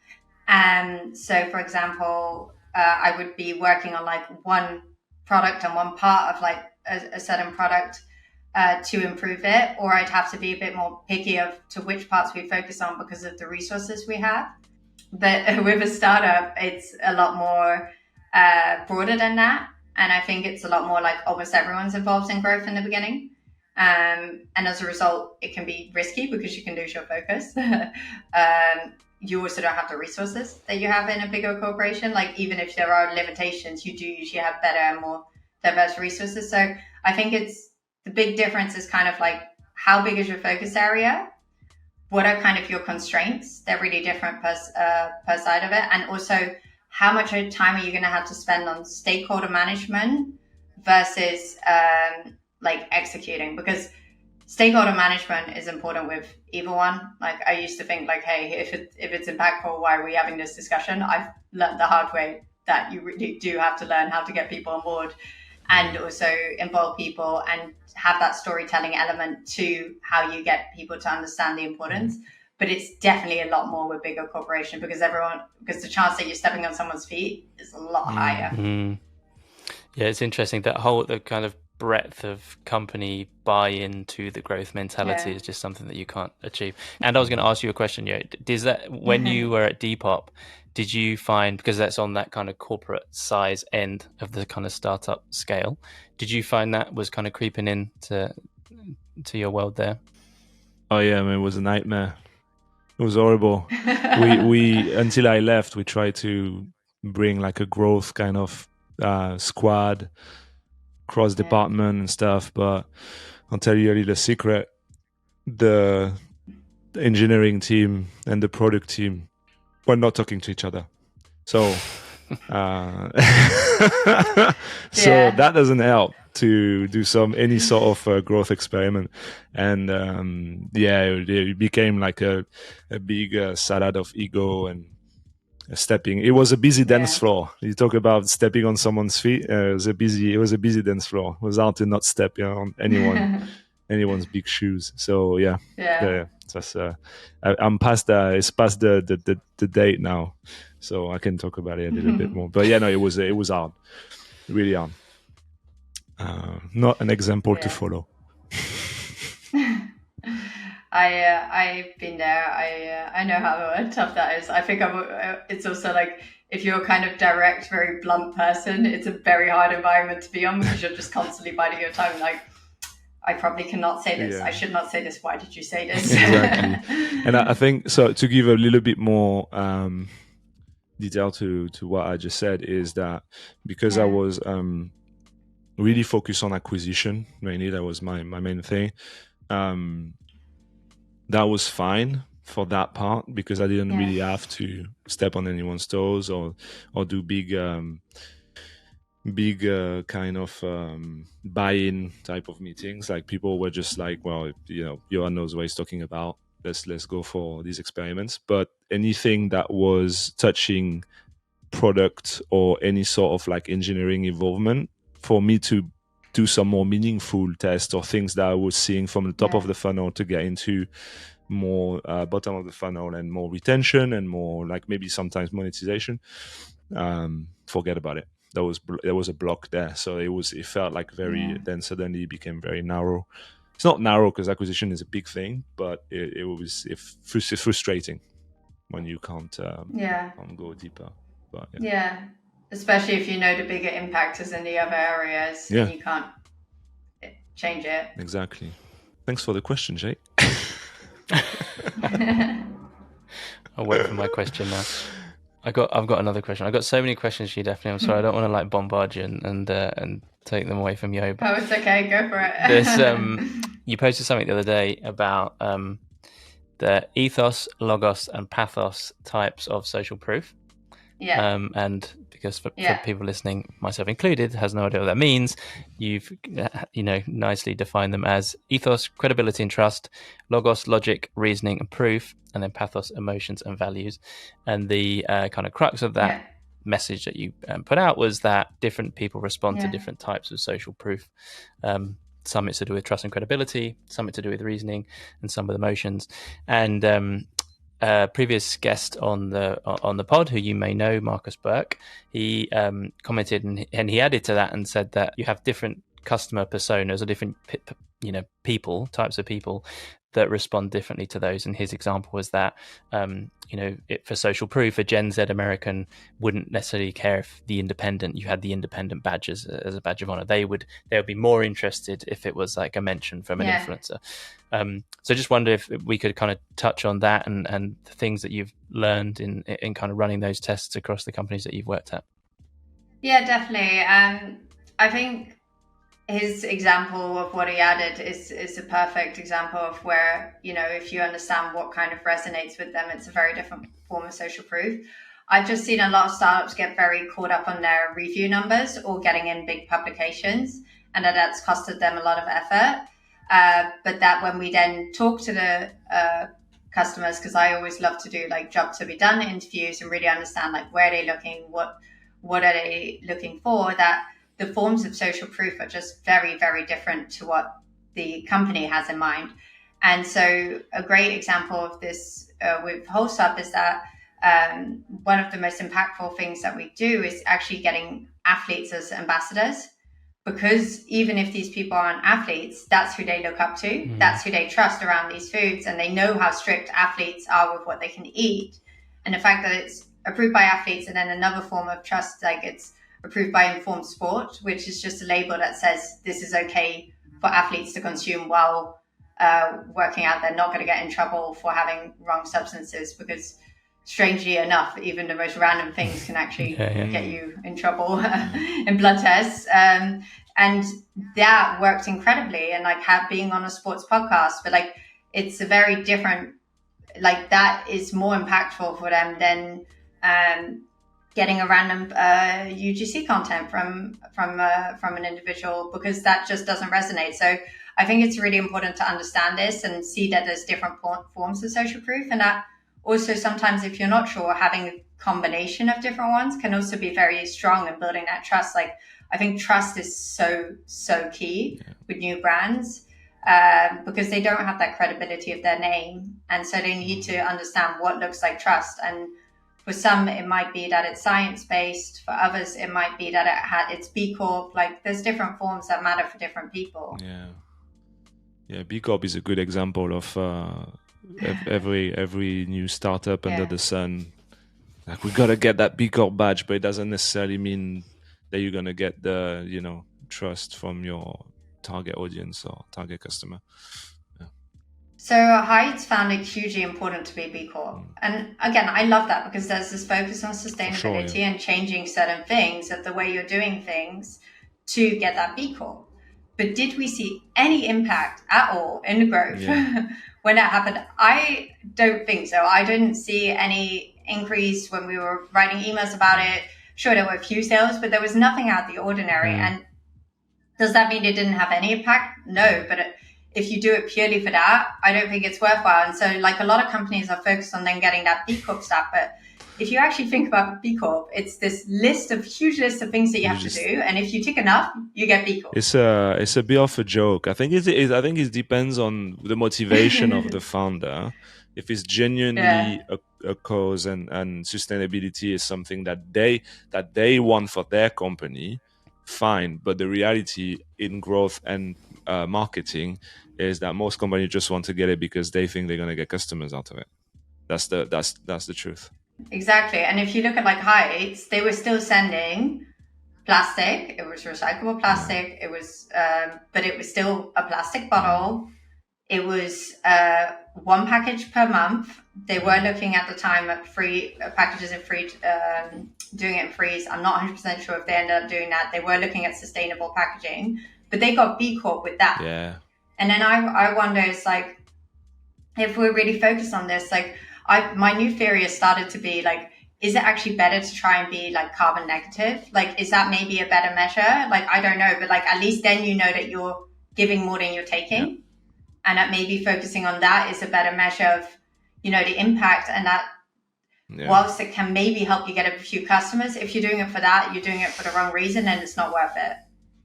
And so, for example, I would be working on like one product and one part of like a certain product to improve it, or I'd have to be a bit more picky of to which parts we focus on because of the resources we have. But with a startup, it's a lot more broader than that. And I think it's a lot more like almost everyone's involved in growth in the beginning. And as a result, it can be risky because you can lose your focus. You also don't have the resources that you have in a bigger corporation. Like even if there are limitations, you do usually have better and more diverse resources. So I think it's the big difference is kind of like how big is your focus area? What are kind of your constraints? They're really different per side of it. And also how much time are you going to have to spend on stakeholder management versus like executing? Because stakeholder management is important with either one. Like I used to think like, hey, if it's impactful, why are we having this discussion? I've learned the hard way that you really do have to learn how to get people on board and also involve people and have that storytelling element to how you get people to understand the importance. But it's definitely a lot more with bigger corporation because the chance that you're stepping on someone's feet is a lot higher. Yeah, it's interesting that the kind of breadth of company buy-in to the growth mentality is just something that you can't achieve. And I was going to ask you a question, does that when you were at Depop, did you find, because that's on that kind of corporate size end of the kind of startup scale, did you find that was kind of creeping in to your world there? Oh yeah, I mean, it was a nightmare. It was horrible. we until I left, we tried to bring like a growth kind of squad, cross department and stuff. But I'll tell you a little secret: the engineering team and the product team were not talking to each other. So, that doesn't help to do any sort of growth experiment. And it became like a big salad of ego and stepping. It was a busy dance floor. You talk about stepping on someone's feet. It was a busy dance floor. It was hard to not step on anyone's big shoes. So that's I'm past that. It's past the date now, so I can talk about it a little bit more. But it was hard, really hard. Not an example to follow. I've been there. I know how tough that is. I think it's also like if you're a kind of direct, very blunt person, it's a very hard environment to be on because you're just constantly biting your tongue. Like, I probably cannot say this. I should not say this. Why did you say this? Exactly. And I think so. To give a little bit more detail to what I just said is that because I was really focused on acquisition, mainly that was my main thing. That was fine for that part because I didn't really have to step on anyone's toes or do big kind of buy-in type of meetings. Like people were just like, well, Johan knows what he's talking about. Let's go for these experiments. But anything that was touching product or any sort of like engineering involvement, for me to do some more meaningful tests or things that I was seeing from the top of the funnel to get into more bottom of the funnel and more retention and more like maybe sometimes monetization, forget about it. There was a block there. So it felt like then suddenly it became very narrow. It's not narrow because acquisition is a big thing, but it was frustrating when you can't go deeper. But especially if you know the bigger impact is in the other areas and you can't change it. Exactly. Thanks for the question, Jake. I'll wait for my question now. I've got another question. I've got so many questions for you, Daphne. I'm sorry, I don't want to like bombard you and take them away from you. Oh, it's okay. Go for it. You posted something the other day about the ethos, logos, and pathos types of social proof. And because for people listening, myself included, has no idea what that means, you've nicely defined them as ethos, credibility and trust, logos, logic, reasoning and proof, and then pathos, emotions and values. And the kind of crux of that message that you put out was that different people respond to different types of social proof. Some it's to do with trust and credibility, some it's to do with reasoning, and some with emotions. And previous guest on the pod, who you may know, Marcus Burke, he commented and he added to that and said that you have different customer personas or different people, types of people that respond differently to those. And his example was that for social proof, a Gen Z American wouldn't necessarily care if you had the independent badge as a badge of honor. They would be more interested if it was like a mention from an influencer. So just wonder if we could kind of touch on that and the things that you've learned in kind of running those tests across the companies that you've worked at. Yeah, definitely. I think his example of what he added is a perfect example of where, if you understand what kind of resonates with them, it's a very different form of social proof. I've just seen a lot of startups get very caught up on their review numbers or getting in big publications, and that's costed them a lot of effort. But that when we then talk to the customers, because I always love to do like job to be done interviews and really understand like where are they looking, what are they looking for, that the forms of social proof are just very, very different to what the company has in mind. And so a great example of this with Wholesub is that one of the most impactful things that we do is actually getting athletes as ambassadors, because even if these people aren't athletes, that's who they look up to. That's who they trust around these foods, and they know how strict athletes are with what they can eat. And the fact that it's approved by athletes, and then another form of trust, like it's approved by Informed Sport, which is just a label that says this is okay for athletes to consume while working out. They're not going to get in trouble for having wrong substances, because strangely enough, even the most random things can actually get you in trouble in blood tests. And that worked incredibly. And like being on a sports podcast, but like it's a very different, like that is more impactful for them than getting a random UGC content from an individual, because that just doesn't resonate. So I think it's really important to understand this and see that there's different forms of social proof, and that also sometimes if you're not sure, having a combination of different ones can also be very strong in building that trust. Like I think trust is so key with new brands, because they don't have that credibility of their name, and so they need to understand what looks like trust. And for some, it might be that it's science-based. For others, it might be that it's B Corp. Like, there's different forms that matter for different people. Yeah. B Corp is a good example of every new startup under the sun. Like, we gotta get that B Corp badge, but it doesn't necessarily mean that you're gonna get the trust from your target audience or target customer. So Heights found it hugely important to be B Corp. And again, I love that, because there's this focus on sustainability and changing certain things of the way you're doing things to get that B Corp. But did we see any impact at all in the growth when that happened? I don't think so. I didn't see any increase when we were writing emails about it. Sure, there were a few sales, but there was nothing out of the ordinary. And does that mean it didn't have any impact? No, but if you do it purely for that, I don't think it's worthwhile. And so like a lot of companies are focused on then getting that B Corp stat. But if you actually think about B Corp, it's this huge list of things that you have to do. And if you tick enough, you get B Corp. It's a bit of a joke. I think it depends on the motivation of the founder. If it's genuinely a cause and sustainability is something that they want for their company, fine. But the reality in growth and marketing is that most companies just want to get it because they think they're going to get customers out of it. That's the truth. Exactly. And if you look at like Heights, they were still sending plastic. It was recyclable plastic. It was, but it was still a plastic bottle. It was one package per month. They were looking at the time at free packages and free, doing it in freeze. I'm not 100% sure if they ended up doing that. They were looking at sustainable packaging, but they got B Corp with that. Yeah. And then I wonder, it's like, if we're really focused on this, like my new theory has started to be like, is it actually better to try and be like carbon negative? Like, is that maybe a better measure? Like, I don't know, but like, at least then you know that you're giving more than you're taking. Yeah. And that maybe focusing on that is a better measure of, the impact, and that whilst it can maybe help you get a few customers, if you're doing it for that, you're doing it for the wrong reason, and it's not worth it.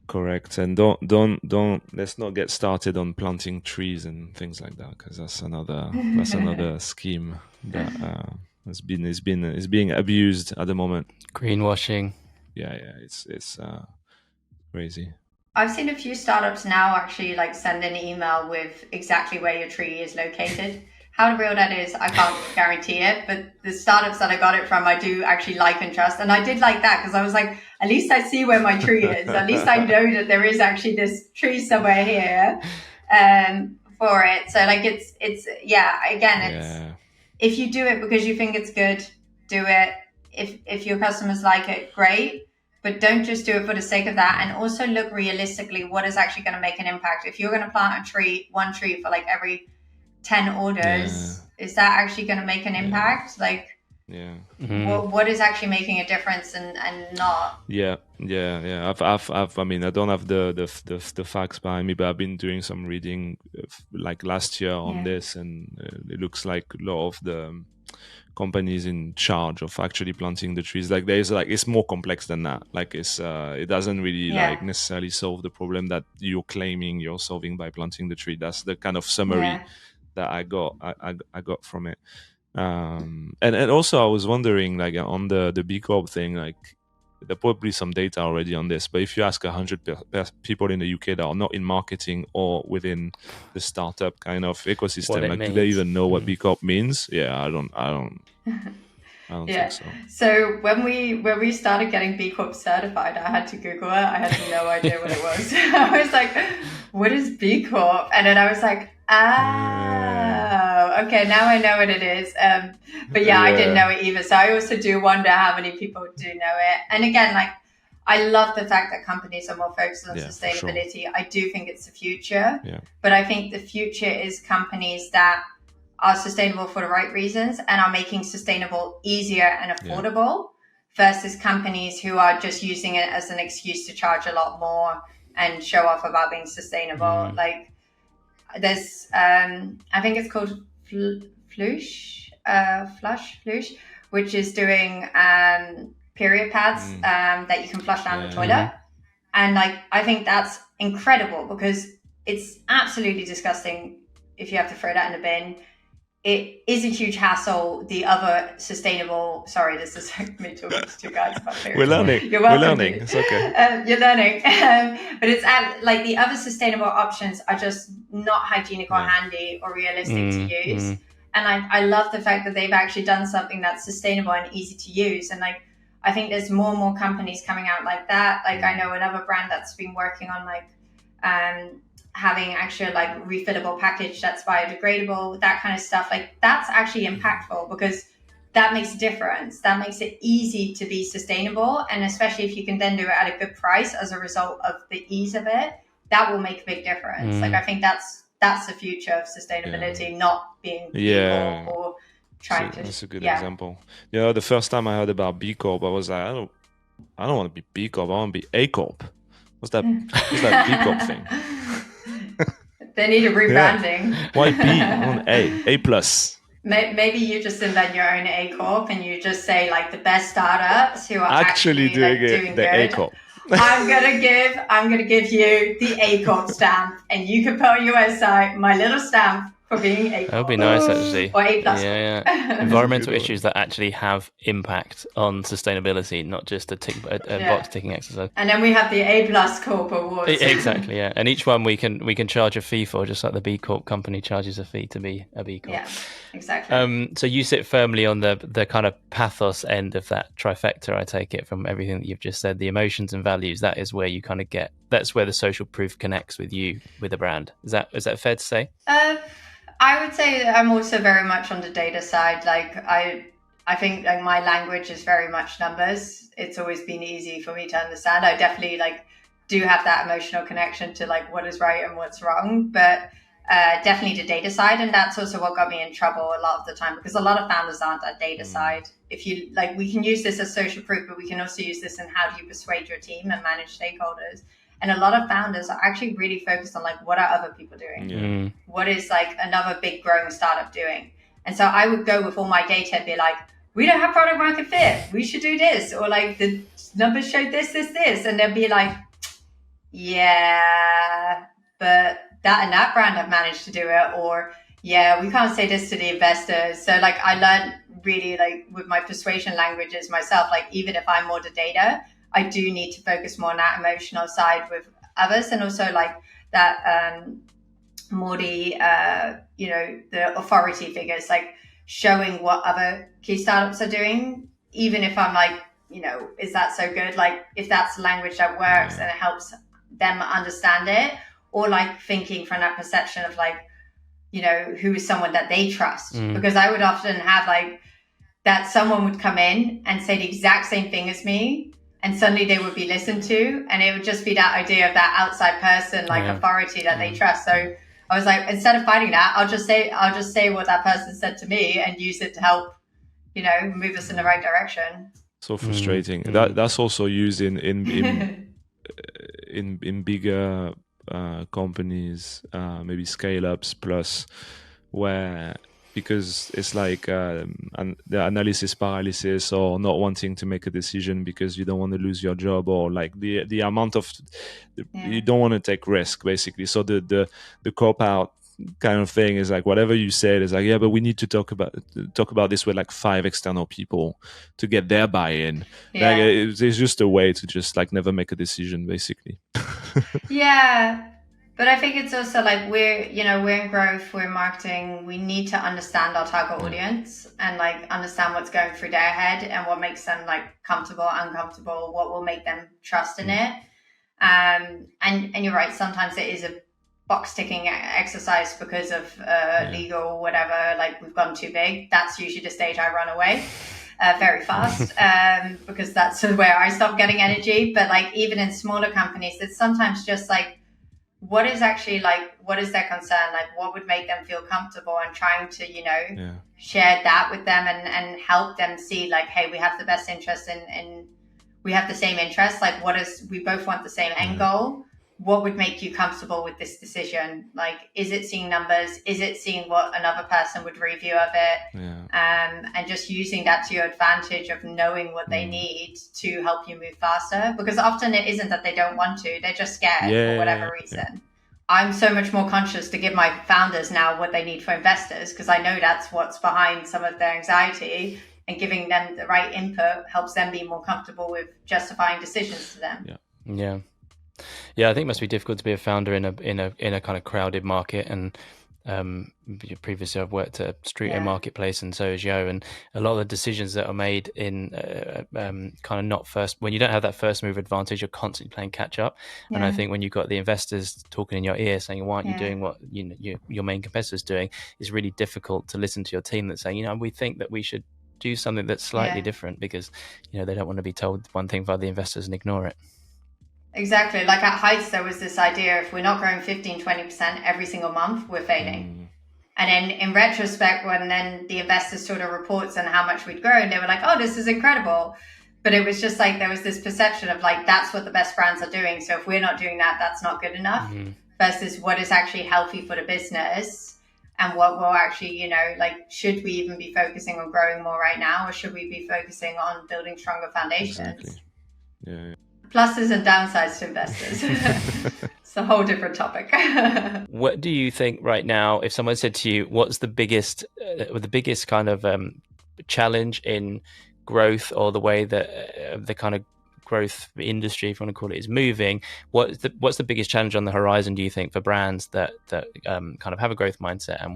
Correct. And don't let's not get started on planting trees and things like that, because that's another scheme that is being abused at the moment. Greenwashing. Yeah, it's crazy. I've seen a few startups now actually like send an email with exactly where your tree is located. How real that is, I can't guarantee it, but the startups that I got it from, I do actually like and trust. And I did like that because I was like, at least I see where my tree is. At least I know that there is actually this tree somewhere here for it. So like it's if you do it because you think it's good, do it. If your customers like it, great. But don't just do it for the sake of that. And also look realistically what is actually going to make an impact. If you're going to plant one tree for like every 10 orders, is that actually going to make an impact? Like, what is actually making a difference and not? I mean, I don't have the facts behind me, but I've been doing some reading like last year on this, and it looks like a lot of the companies in charge of actually planting the trees, like there's like, it's more complex than that. Like it doesn't really like necessarily solve the problem that you're claiming you're solving by planting the tree. That's the kind of summary that I got from it. And also I was wondering, like on the B Corp thing, like there probably some data already on this, but if you ask 100 people in the UK that are not in marketing or within the startup kind of ecosystem, like do they even know what B Corp means? Yeah, I don't think so. So when we started getting B Corp certified, I had to Google it. I had no idea what it was. I was like, what is B Corp? And then I was like, okay, now I know what it is. But I didn't know it either. So I also do wonder how many people do know it. And again, like, I love the fact that companies are more focused on sustainability. Sure. I do think it's the future. Yeah. But I think the future is companies that are sustainable for the right reasons and are making sustainable easier and affordable versus companies who are just using it as an excuse to charge a lot more and show off about being sustainable. Like there's, I think it's called Flush, which is doing period pads that you can flush down the toilet. And like, I think that's incredible because it's absolutely disgusting if you have to throw that in the bin. It is a huge hassle. The other sustainable, this is like me talking to two guys about period. We're learning. You're welcome. We're learning. It's okay. You're learning. But it's like the other sustainable options are just not hygienic or handy or realistic to use. And I love the fact that they've actually done something that's sustainable and easy to use. And like, I think there's more and more companies coming out like that. Like I know another brand that's been working on like having actually like refillable package that's biodegradable, that kind of stuff. Like that's actually impactful because that makes a difference. That makes it easy to be sustainable. And especially if you can then do it at a good price as a result of the ease of it, that will make a big difference. Like I think that's the future of sustainability, not being people or trying to. That's a good example. You know, the first time I heard about B Corp, I was like, I don't want to be B Corp. I want to be A Corp. What's that B Corp thing? They need a rebranding. Why B? I want A plus. Maybe you just invent your own A Corp and you just say like the best startups who are actually doing the good. A Corp. I'm gonna give you the A Corp stamp, and you can put on your website my little stamp for being A Corp. That would be nice, actually. Or A plus. Yeah. Environmental issues that actually have impact on sustainability, not just a box ticking exercise. And then we have the A plus Corp awards. Exactly, yeah. And each one we can charge a fee for, just like the B Corp company charges a fee to be a B Corp. Yeah, exactly. So you sit firmly on the kind of pathos end of that trifecta, I take it, from everything that you've just said. The emotions and values, that is where you kind of that's where the social proof connects with you, with the brand. Is that fair to say? I would say that I'm also very much on the data side. Like I think like my language is very much numbers. It's always been easy for me to understand. I definitely like do have that emotional connection to like what is right and what's wrong, but definitely the data side. And that's also what got me in trouble a lot of the time, because a lot of founders aren't that data side. If you like, we can use this as social proof, but we can also use this in how do you persuade your team and manage stakeholders. And a lot of founders are actually really focused on like, what are other people doing? Yeah. What is like another big growing startup doing? And so I would go with all my data and be like, we don't have product market fit. We should do this. Or like the numbers showed this. And they'll be like, yeah, but that and that brand have managed to do it. Or, yeah, we can't say this to the investors. So like I learned really like with my persuasion languages myself, like even if I'm more the data, I do need to focus more on that emotional side with others. And also like that more the, the authority figures, like showing what other key startups are doing, even if I'm like, is that so good? Like if that's language that works and it helps them understand it, or like thinking from that perception of like, who is someone that they trust. Because I would often have like that someone would come in and say the exact same thing as me, and suddenly they would be listened to, and it would just be that idea of that outside person, like authority that they trust. So I was like, instead of fighting that, I'll just say what that person said to me and use it to help, move us in the right direction. So frustrating. That's also used in bigger companies, maybe scale ups plus, where because it's like the analysis paralysis, or not wanting to make a decision because you don't want to lose your job, or like the amount of you don't want to take risk basically. So the cop out kind of thing is like whatever you said is like, yeah, but we need to talk about this with like 5 external people to get their buy-in. Like it's just a way to just like never make a decision basically. Yeah, but I think it's also like we're in growth, we're marketing, we need to understand our target audience and like understand what's going through their head and what makes them like comfortable, uncomfortable, what will make them trust in it. And you're right, sometimes it is a box ticking exercise because of legal or whatever, like we've gone too big. That's usually the stage I run away very fast because that's where I stop getting energy. But like even in smaller companies, it's sometimes just like, what is their concern? Like what would make them feel comfortable, and trying to, share that with them and help them see like, hey, we have the best interest in we have the same interest. Like we both want the same end goal. What would make you comfortable with this decision? Like, is it seeing numbers? Is it seeing what another person would review of it? And just using that to your advantage of knowing what they need to help you move faster. Because often it isn't that they don't want to, they're just scared for whatever reason. I'm so much more conscious to give my founders now what they need for investors, because I know that's what's behind some of their anxiety, and giving them the right input helps them be more comfortable with justifying decisions to them. Yeah, I think it must be difficult to be a founder in a kind of crowded market. And previously I've worked at a street marketplace, and so has Yo. And a lot of the decisions that are made in kind of not first, when you don't have that first move advantage, you're constantly playing catch up. And I think when you've got the investors talking in your ear saying, why aren't you doing what your main competitor's doing, it's really difficult to listen to your team that's saying, we think that we should do something that's slightly different, because they don't want to be told one thing by the investors and ignore it. Exactly. Like at Heights, there was this idea, if we're not growing 15-20% every single month, we're failing. And then in retrospect, when then the investors saw the reports on how much we'd grown, they were like, oh, this is incredible. But it was just like, there was this perception of like, that's what the best brands are doing. So if we're not doing that, that's not good enough. Versus what is actually healthy for the business, and what will actually, like, should we even be focusing on growing more right now, or should we be focusing on building stronger foundations? Exactly. Yeah. Pluses and downsides to investors. It's a whole different topic. What do you think right now, if someone said to you, what's the biggest kind of challenge in growth, or the way that the kind of growth industry, if you want to call it, is moving? What's the biggest challenge on the horizon, do you think, for brands that kind of have a growth mindset and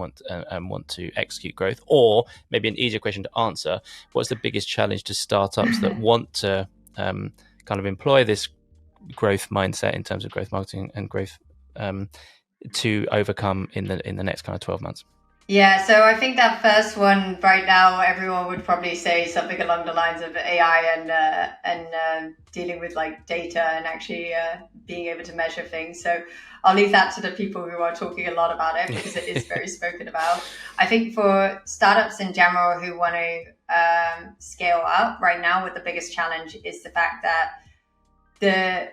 want to execute growth? Or maybe an easier question to answer, what's the biggest challenge to startups that want to kind of employ this growth mindset in terms of growth marketing and growth to overcome in the next kind of 12 months? Yeah, so I think that first one right now, everyone would probably say something along the lines of AI and dealing with like data and actually being able to measure things. So I'll leave that to the people who are talking a lot about it, because it is very spoken about. I think for startups in general who want to scale up right now, what the biggest challenge is the fact that the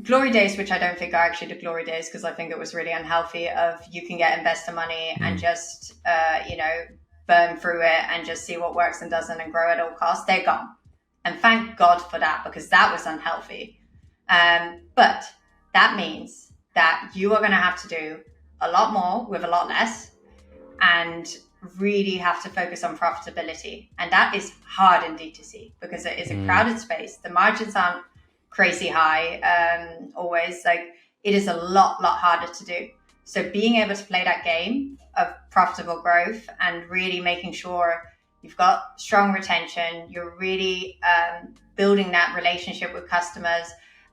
glory days, which I don't think are actually the glory days, because I think it was really unhealthy, of you can get investor money and just burn through it and just see what works and doesn't and grow at all costs, they're gone. And thank God for that, because that was unhealthy. But that means that you are going to have to do a lot more with a lot less, and really have to focus on profitability. And that is hard in D2C because it is a crowded space. The margins aren't crazy high always. Like, it is a lot harder to do. So being able to play that game of profitable growth and really making sure you've got strong retention, you're really building that relationship with customers,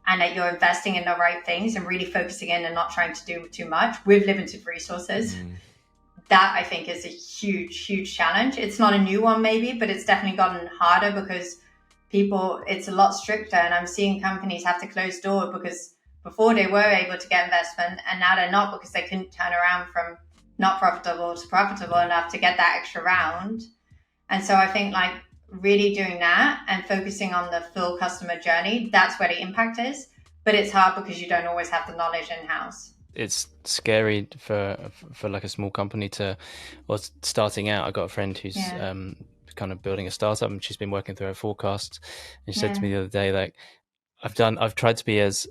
and that you're investing in the right things and really focusing in and not trying to do too much with limited resources. That, I think, is a huge challenge. It's not a new one maybe, but it's definitely gotten harder because it's a lot stricter, and I'm seeing companies have to close doors because before they were able to get investment and now they're not, because they couldn't turn around from not profitable to profitable enough to get that extra round. And so I think like really doing that and focusing on the full customer journey, that's where the impact is. But it's hard because you don't always have the knowledge in-house. It's scary for like a small company starting out. I got a friend who's kind of building a startup, and she's been working through her forecasts, and she said to me the other day, like, I've tried to be as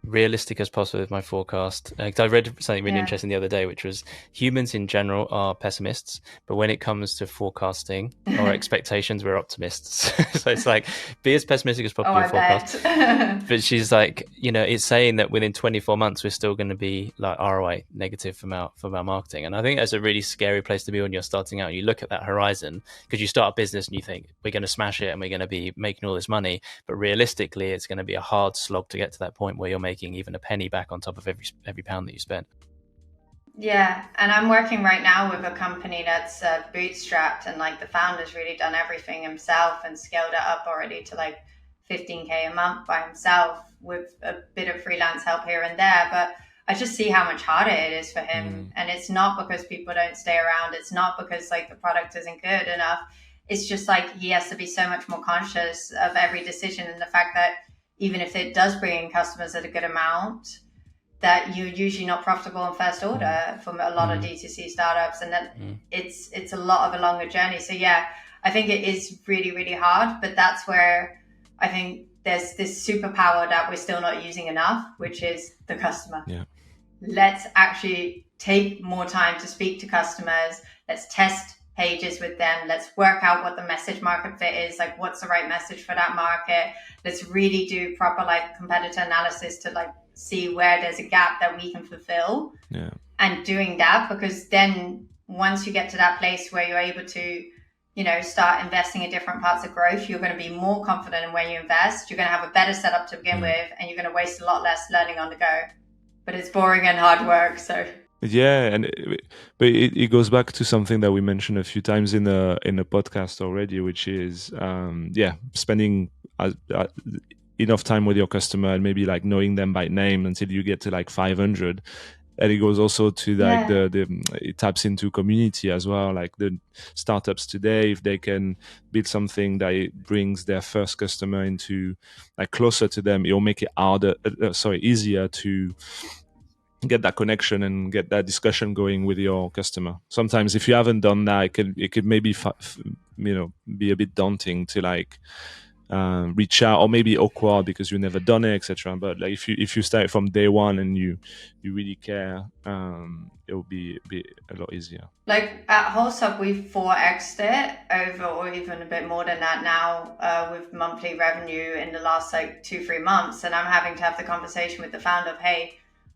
realistic as possible with my forecast. I read something really interesting the other day, which was humans in general are pessimists, but when it comes to forecasting or expectations, we're optimists. So it's like, be as pessimistic as possible. But she's like, it's saying that within 24 months we're still going to be like ROI negative from our marketing. And I think that's a really scary place to be when you're starting out. You look at that horizon because you start a business and you think we're going to smash it and we're going to be making all this money, but realistically it's going to be a hard slog to get to that point where you're making even a penny back on top of every pound that you spend. Yeah, and I'm working right now with a company that's bootstrapped, and like the founder's really done everything himself and scaled it up already to like 15K a month by himself with a bit of freelance help here and there. But I just see how much harder it is for him. And it's not because people don't stay around. It's not because like the product isn't good enough. It's just like he has to be so much more conscious of every decision, and the fact that even if it does bring in customers at a good amount, that you're usually not profitable on first order from a lot of D2C startups, and that it's a lot of a longer journey. So yeah, I think it is really hard, but that's where I think there's this superpower that we're still not using enough, which is the customer. Yeah. Let's actually take more time to speak to customers. Let's test pages with them. Let's work out what the message market fit is, like what's the right message for that market. Let's really do proper like competitor analysis to like see where there's a gap that we can fulfill. Yeah. And doing that, because then once you get to that place where you're able to, start investing in different parts of growth, you're going to be more confident in where you invest. You're going to have a better setup to begin with, and you're going to waste a lot less learning on the go. But it's boring and hard work, so. Yeah, but it goes back to something that we mentioned a few times in the podcast already, which is spending enough time with your customer and maybe like knowing them by name until you get to like 500. And it goes also to like it taps into community as well. Like the startups today, if they can build something that brings their first customer into like closer to them, it'll make it easier to get that connection and get that discussion going with your customer. Sometimes if you haven't done that, it could maybe be a bit daunting to like reach out, or maybe awkward because you've never done it, etc. But like if you start from day one and you really care, it will be a lot easier. Like at Wholesub, we've 4x'd it over, or even a bit more than that now, with monthly revenue in the last like 2-3 months. And I'm having to have the conversation with the founder of, hey,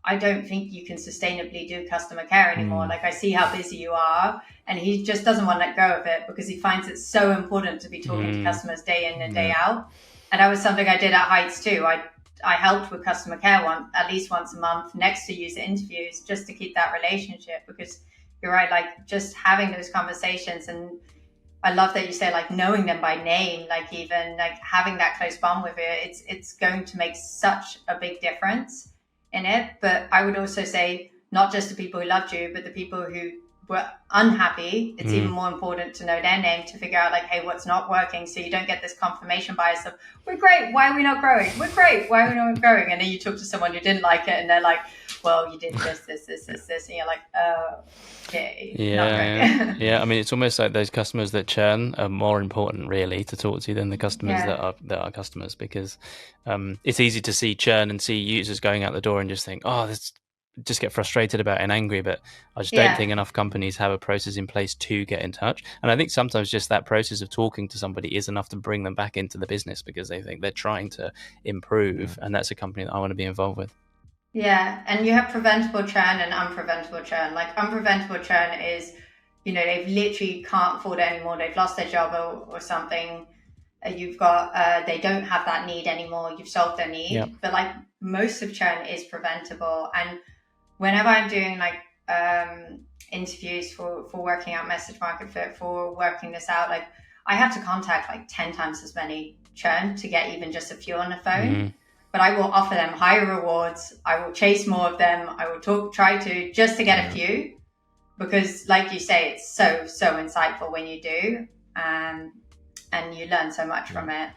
I don't think you can sustainably do customer care anymore. Like I see how busy you are, and he just doesn't want to let go of it because he finds it so important to be talking to customers day in and day out. And that was something I did at Heights too. I helped with customer care at least once a month next to user interviews, just to keep that relationship, because you're right, like just having those conversations. And I love that you say like knowing them by name, like even like having that close bond with it, it's going to make such a big difference in it. But I would also say not just the people who loved you, but the people who were unhappy. It's even more important to know their name to figure out like, hey, what's not working, so you don't get this confirmation bias of we're great, why are we not growing? We're great, why are we not growing? And then you talk to someone who didn't like it and they're like, well, you did this, and you're like, oh, okay, yeah. I mean, it's almost like those customers that churn are more important, really, to talk to than the customers that are customers, because it's easy to see churn and see users going out the door and just think, oh, this. Just get frustrated about it and angry, but I just don't think enough companies have a process in place to get in touch. And I think sometimes just that process of talking to somebody is enough to bring them back into the business, because they think they're trying to improve, and that's a company that I want to be involved with. Yeah, and you have preventable churn and unpreventable churn. Like unpreventable churn is, they've literally can't afford it anymore. They've lost their job or something. You've got, they don't have that need anymore. You've solved their need. Yep. But like most of churn is preventable. And whenever I'm doing like interviews for working out message market fit, for working this out, like I have to contact like 10 times as many churn to get even just a few on the phone. Mm-hmm. But I will offer them higher rewards. I will chase more of them. I will try to just to get a few, because like you say, it's so insightful when you do, and you learn so much from it.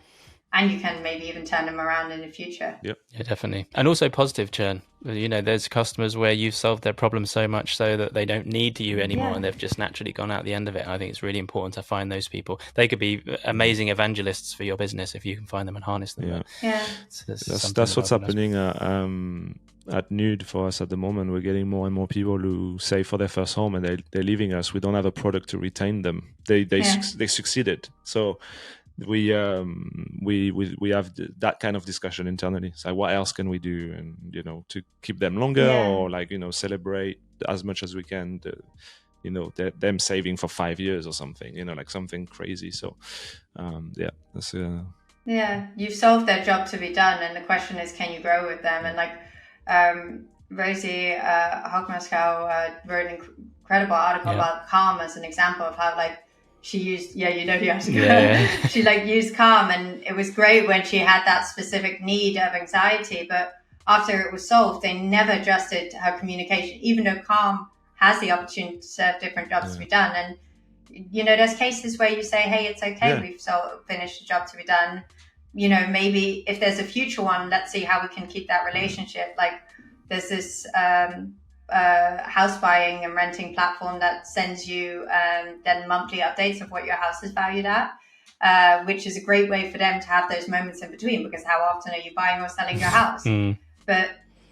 And you can maybe even turn them around in the future. Yep. Yeah, definitely. And also positive churn. There's customers where you've solved their problem so much so that they don't need you anymore, and they've just naturally gone out the end of it. I think it's really important to find those people. They could be amazing evangelists for your business if you can find them and harness them. Yeah. That's what's happening at Nude for us at the moment. We're getting more and more people who say for their first home and they're leaving us. We don't have a product to retain them. They succeeded. So we have that kind of discussion internally. So what else can we do, and to keep them longer, or celebrate as much as we can them saving for 5 years or something, like something crazy. So that's you've solved their job to be done, and the question is, can you grow with them? And like Rosie Hochmaskow wrote an incredible article about Calm as an example of how like she used, she like used Calm, and it was great when she had that specific need of anxiety, but after it was solved, they never adjusted her communication, even though Calm has the opportunity to serve different jobs to be done. And there's cases where you say, hey, it's okay, we've finished the job to be done. Maybe if there's a future one, let's see how we can keep that relationship. Like there's this house buying and renting platform that sends you then monthly updates of what your house is valued at, which is a great way for them to have those moments in between, because how often are you buying or selling your house? But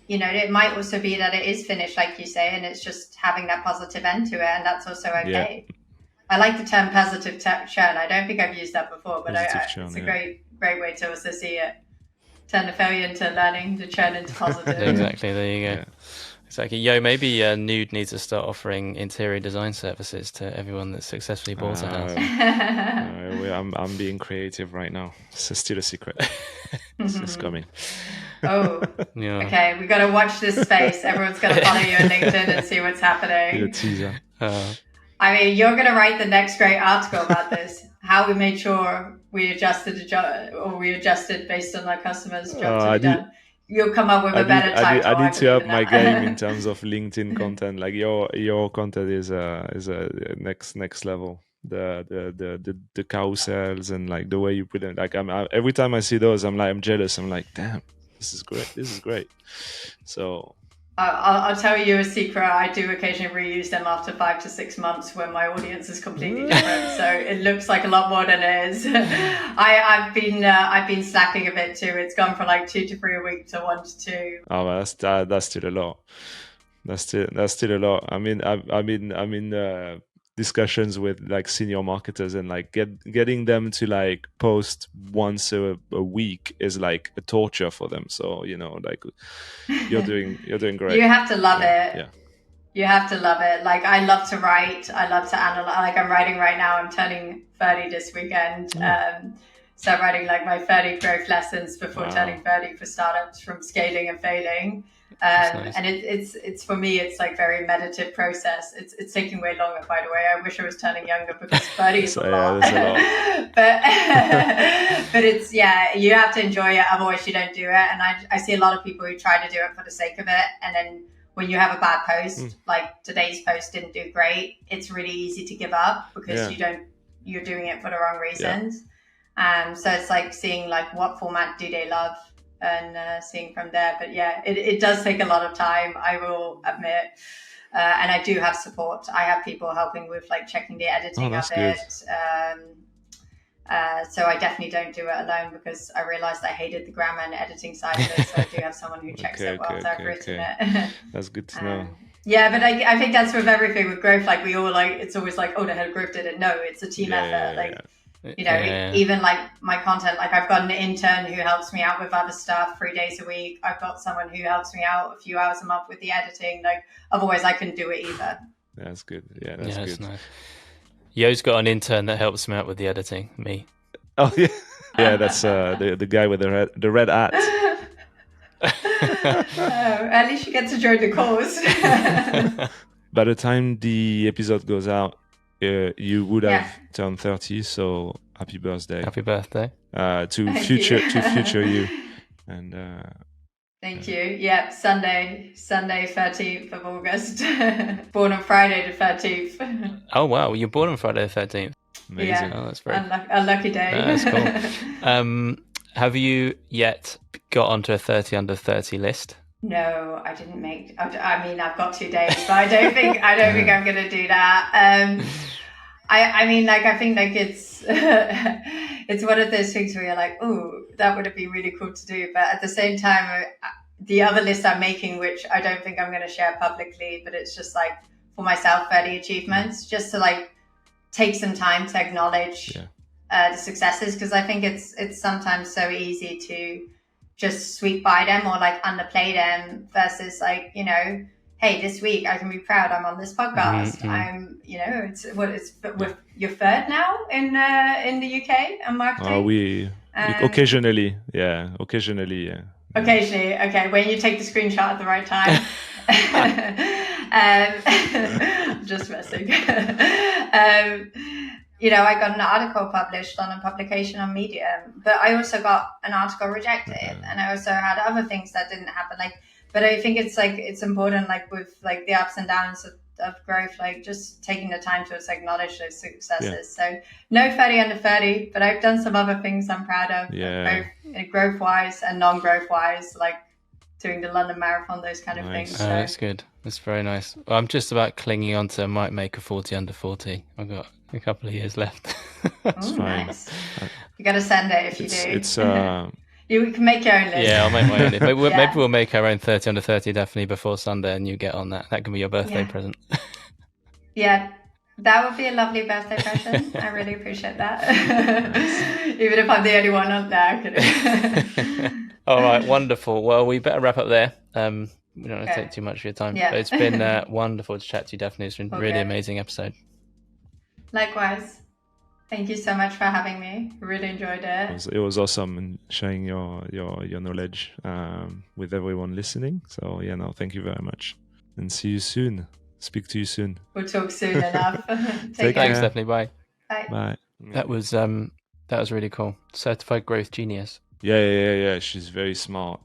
it might also be that it is finished, like you say, and it's just having that positive end to it, and that's also okay. I like the term positive churn. I don't think I've used that before, but it's a great way to also see it. Turn the failure into learning, the churn into positive. Exactly, there you go. Exactly. Maybe Nude needs to start offering interior design services to everyone that's successfully bought a house. I'm being creative right now. It's still a secret. It's coming. Oh, okay. We got to watch this space. Everyone's going to follow you on LinkedIn and see what's happening. The teaser. I mean, you're going to write the next great article about this. How we made sure we adjusted the job, or we adjusted based on our customers' job to be done. You'll come up with a better title. I need to up my game in terms of LinkedIn content. Like your content is a next level. The carousels and like the way you put it. Like every time I see those, I'm jealous. I'm like, damn, this is great. So I'll tell you a secret. I do occasionally reuse them after 5 to 6 months when my audience is completely different. So it looks like a lot more than it is. I've been slacking a bit too. It's gone from like 2 to 3 a week to 1 to 2. Oh, that's still a lot. That's still a lot. I mean, discussions with like senior marketers, and like getting them to like post once a week is like a torture for them. So like you're doing great. You have to love it. Yeah. You have to love it. Like I love to write. I love to analyze. Like I'm writing right now. I'm turning 30 this weekend. So I'm writing like my 30 growth lessons before turning 30 for startups, from scaling and failing. Nice. And it's for me, it's like very meditative process. It's taking way longer, by the way. I wish I was turning younger, because 30 is a lot. but it's, you have to enjoy it, otherwise you don't do it. And I see a lot of people who try to do it for the sake of it, and then when you have a bad post, like today's post didn't do great, it's really easy to give up, because you're doing it for the wrong reasons. So it's like seeing like what format do they love, and seeing from there. But yeah, it does take a lot of time, I will admit. And I do have support. I have people helping with like checking the editing of it. So I definitely don't do it alone because I realized I hated the grammar and editing side of it. So I do have someone who checks it after I've written it. That's good to know. Yeah, but I think that's with everything with growth. Like we all like, it's always like, oh, the head of growth did it. No, it's a team effort. Even like my content, like I've got an intern who helps me out with other stuff 3 days a week. I've got someone who helps me out a few hours a month with the editing. Like otherwise I couldn't do it either. That's good. Yeah, that's good. That's nice. Yo's got an intern that helps him out with the editing. Me. Oh yeah, yeah. That's the guy with the red hat. At least you get to join the course. By the time the episode goes out, you would have turned 30. So happy birthday! Happy birthday to future you. And thank you. Yeah, Sunday 13th of August. Born on Friday the 13th. Oh wow, you're born on Friday the 13th. Amazing. Yeah, oh, that's very a lucky day. That's cool. Have you yet got onto a 30 under 30 list? No, I didn't make. I mean, I've got 2 days, but I don't think I'm going to do that. I mean, like I think like it's it's one of those things where you're like, oh, that would have been really cool to do, but at the same time, the other list I'm making, which I don't think I'm going to share publicly, but it's just like for myself, 30 achievements, just to like take some time to acknowledge the successes, because I think it's sometimes so easy to just sweep by them or like underplay them versus like, you know, hey, this week I can be proud I'm on this podcast. I'm, you know, it's with your third now in the UK and marketing. Oh, we occasionally, yeah. Occasionally, okay. When you take the screenshot at the right time. Just messing. You know, I got an article published on a publication on Medium, but I also got an article rejected, and I also had other things that didn't happen. Like, but I think it's like it's important, like with like the ups and downs of growth, like just taking the time to acknowledge those successes. So no 30 under 30, but I've done some other things I'm proud of, both growth wise and non-growth wise, like doing the London Marathon, those kind of things. So. That's good. That's very nice. Well, I'm just about clinging on to might make a 40 under 40. I've got a couple of years left. That's fine. Nice. You got to send it if you do. It's you can make your own list. Yeah, I'll make my own list. Maybe we'll make our own 30 under 30 definitely before Sunday, and you get on that. That can be your birthday present. Yeah, that would be a lovely birthday present. I really appreciate that. Even if I'm the only one on there. All right, wonderful. Well, we better wrap up there. We don't want to take too much of your time. Yeah. But it's been wonderful to chat to you, Daphne. It's been really amazing episode. Likewise. Thank you so much for having me. Really enjoyed it. It was awesome sharing your knowledge with everyone listening. So thank you very much, and see you soon. Speak to you soon. We'll talk soon enough. Take care. Thanks, Stephanie. Bye. Bye. That was really cool. Certified growth genius. Yeah. She's very smart.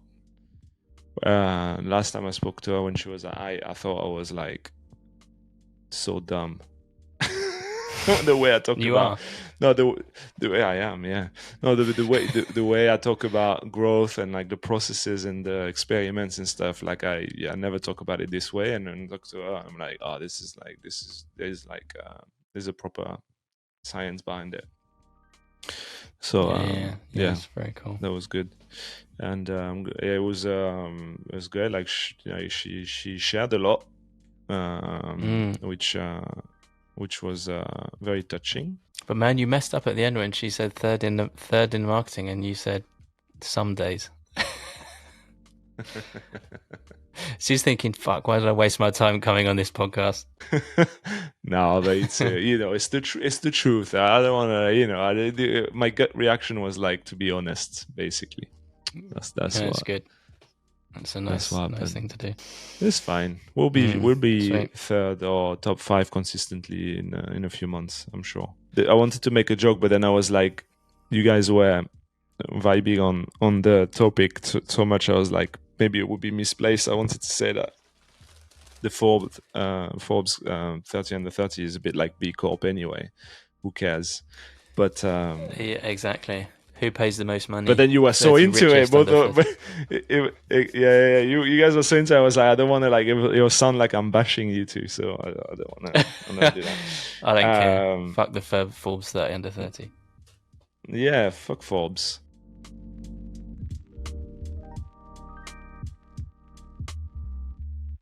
Last time I spoke to her when she was I thought I was like so dumb. The way I talk the way I am, the way I talk about growth and like the processes and the experiments and stuff, like I never talk about it this way. And then talk to her, I'm like, oh, there's a proper science behind it. So that's very cool. That was good. And it was good. Like she shared a lot, which was very touching. But man, you messed up at the end when she said third in marketing, and you said some days. She's thinking, "Fuck! Why did I waste my time coming on this podcast?" No, but it's it's the truth. I don't want to. My gut reaction was like to be honest, basically. That's good. That's a nice thing to do. It's fine. We'll be third or top 5 consistently in a few months, I'm sure. I wanted to make a joke, but then I was like, you guys were vibing on the topic so much. I was like, maybe it would be misplaced. I wanted to say that the Forbes 30 under 30 is a bit like B Corp anyway. Who cares? But exactly. Who pays the most money? But then you were so 30 into it, richest but, under 30. yeah. You guys were so into it. I was like, I don't want to like it'll sound like I'm bashing you two, so I don't want to do that. I don't care. Fuck the Forbes 30 under 30. Yeah, fuck Forbes.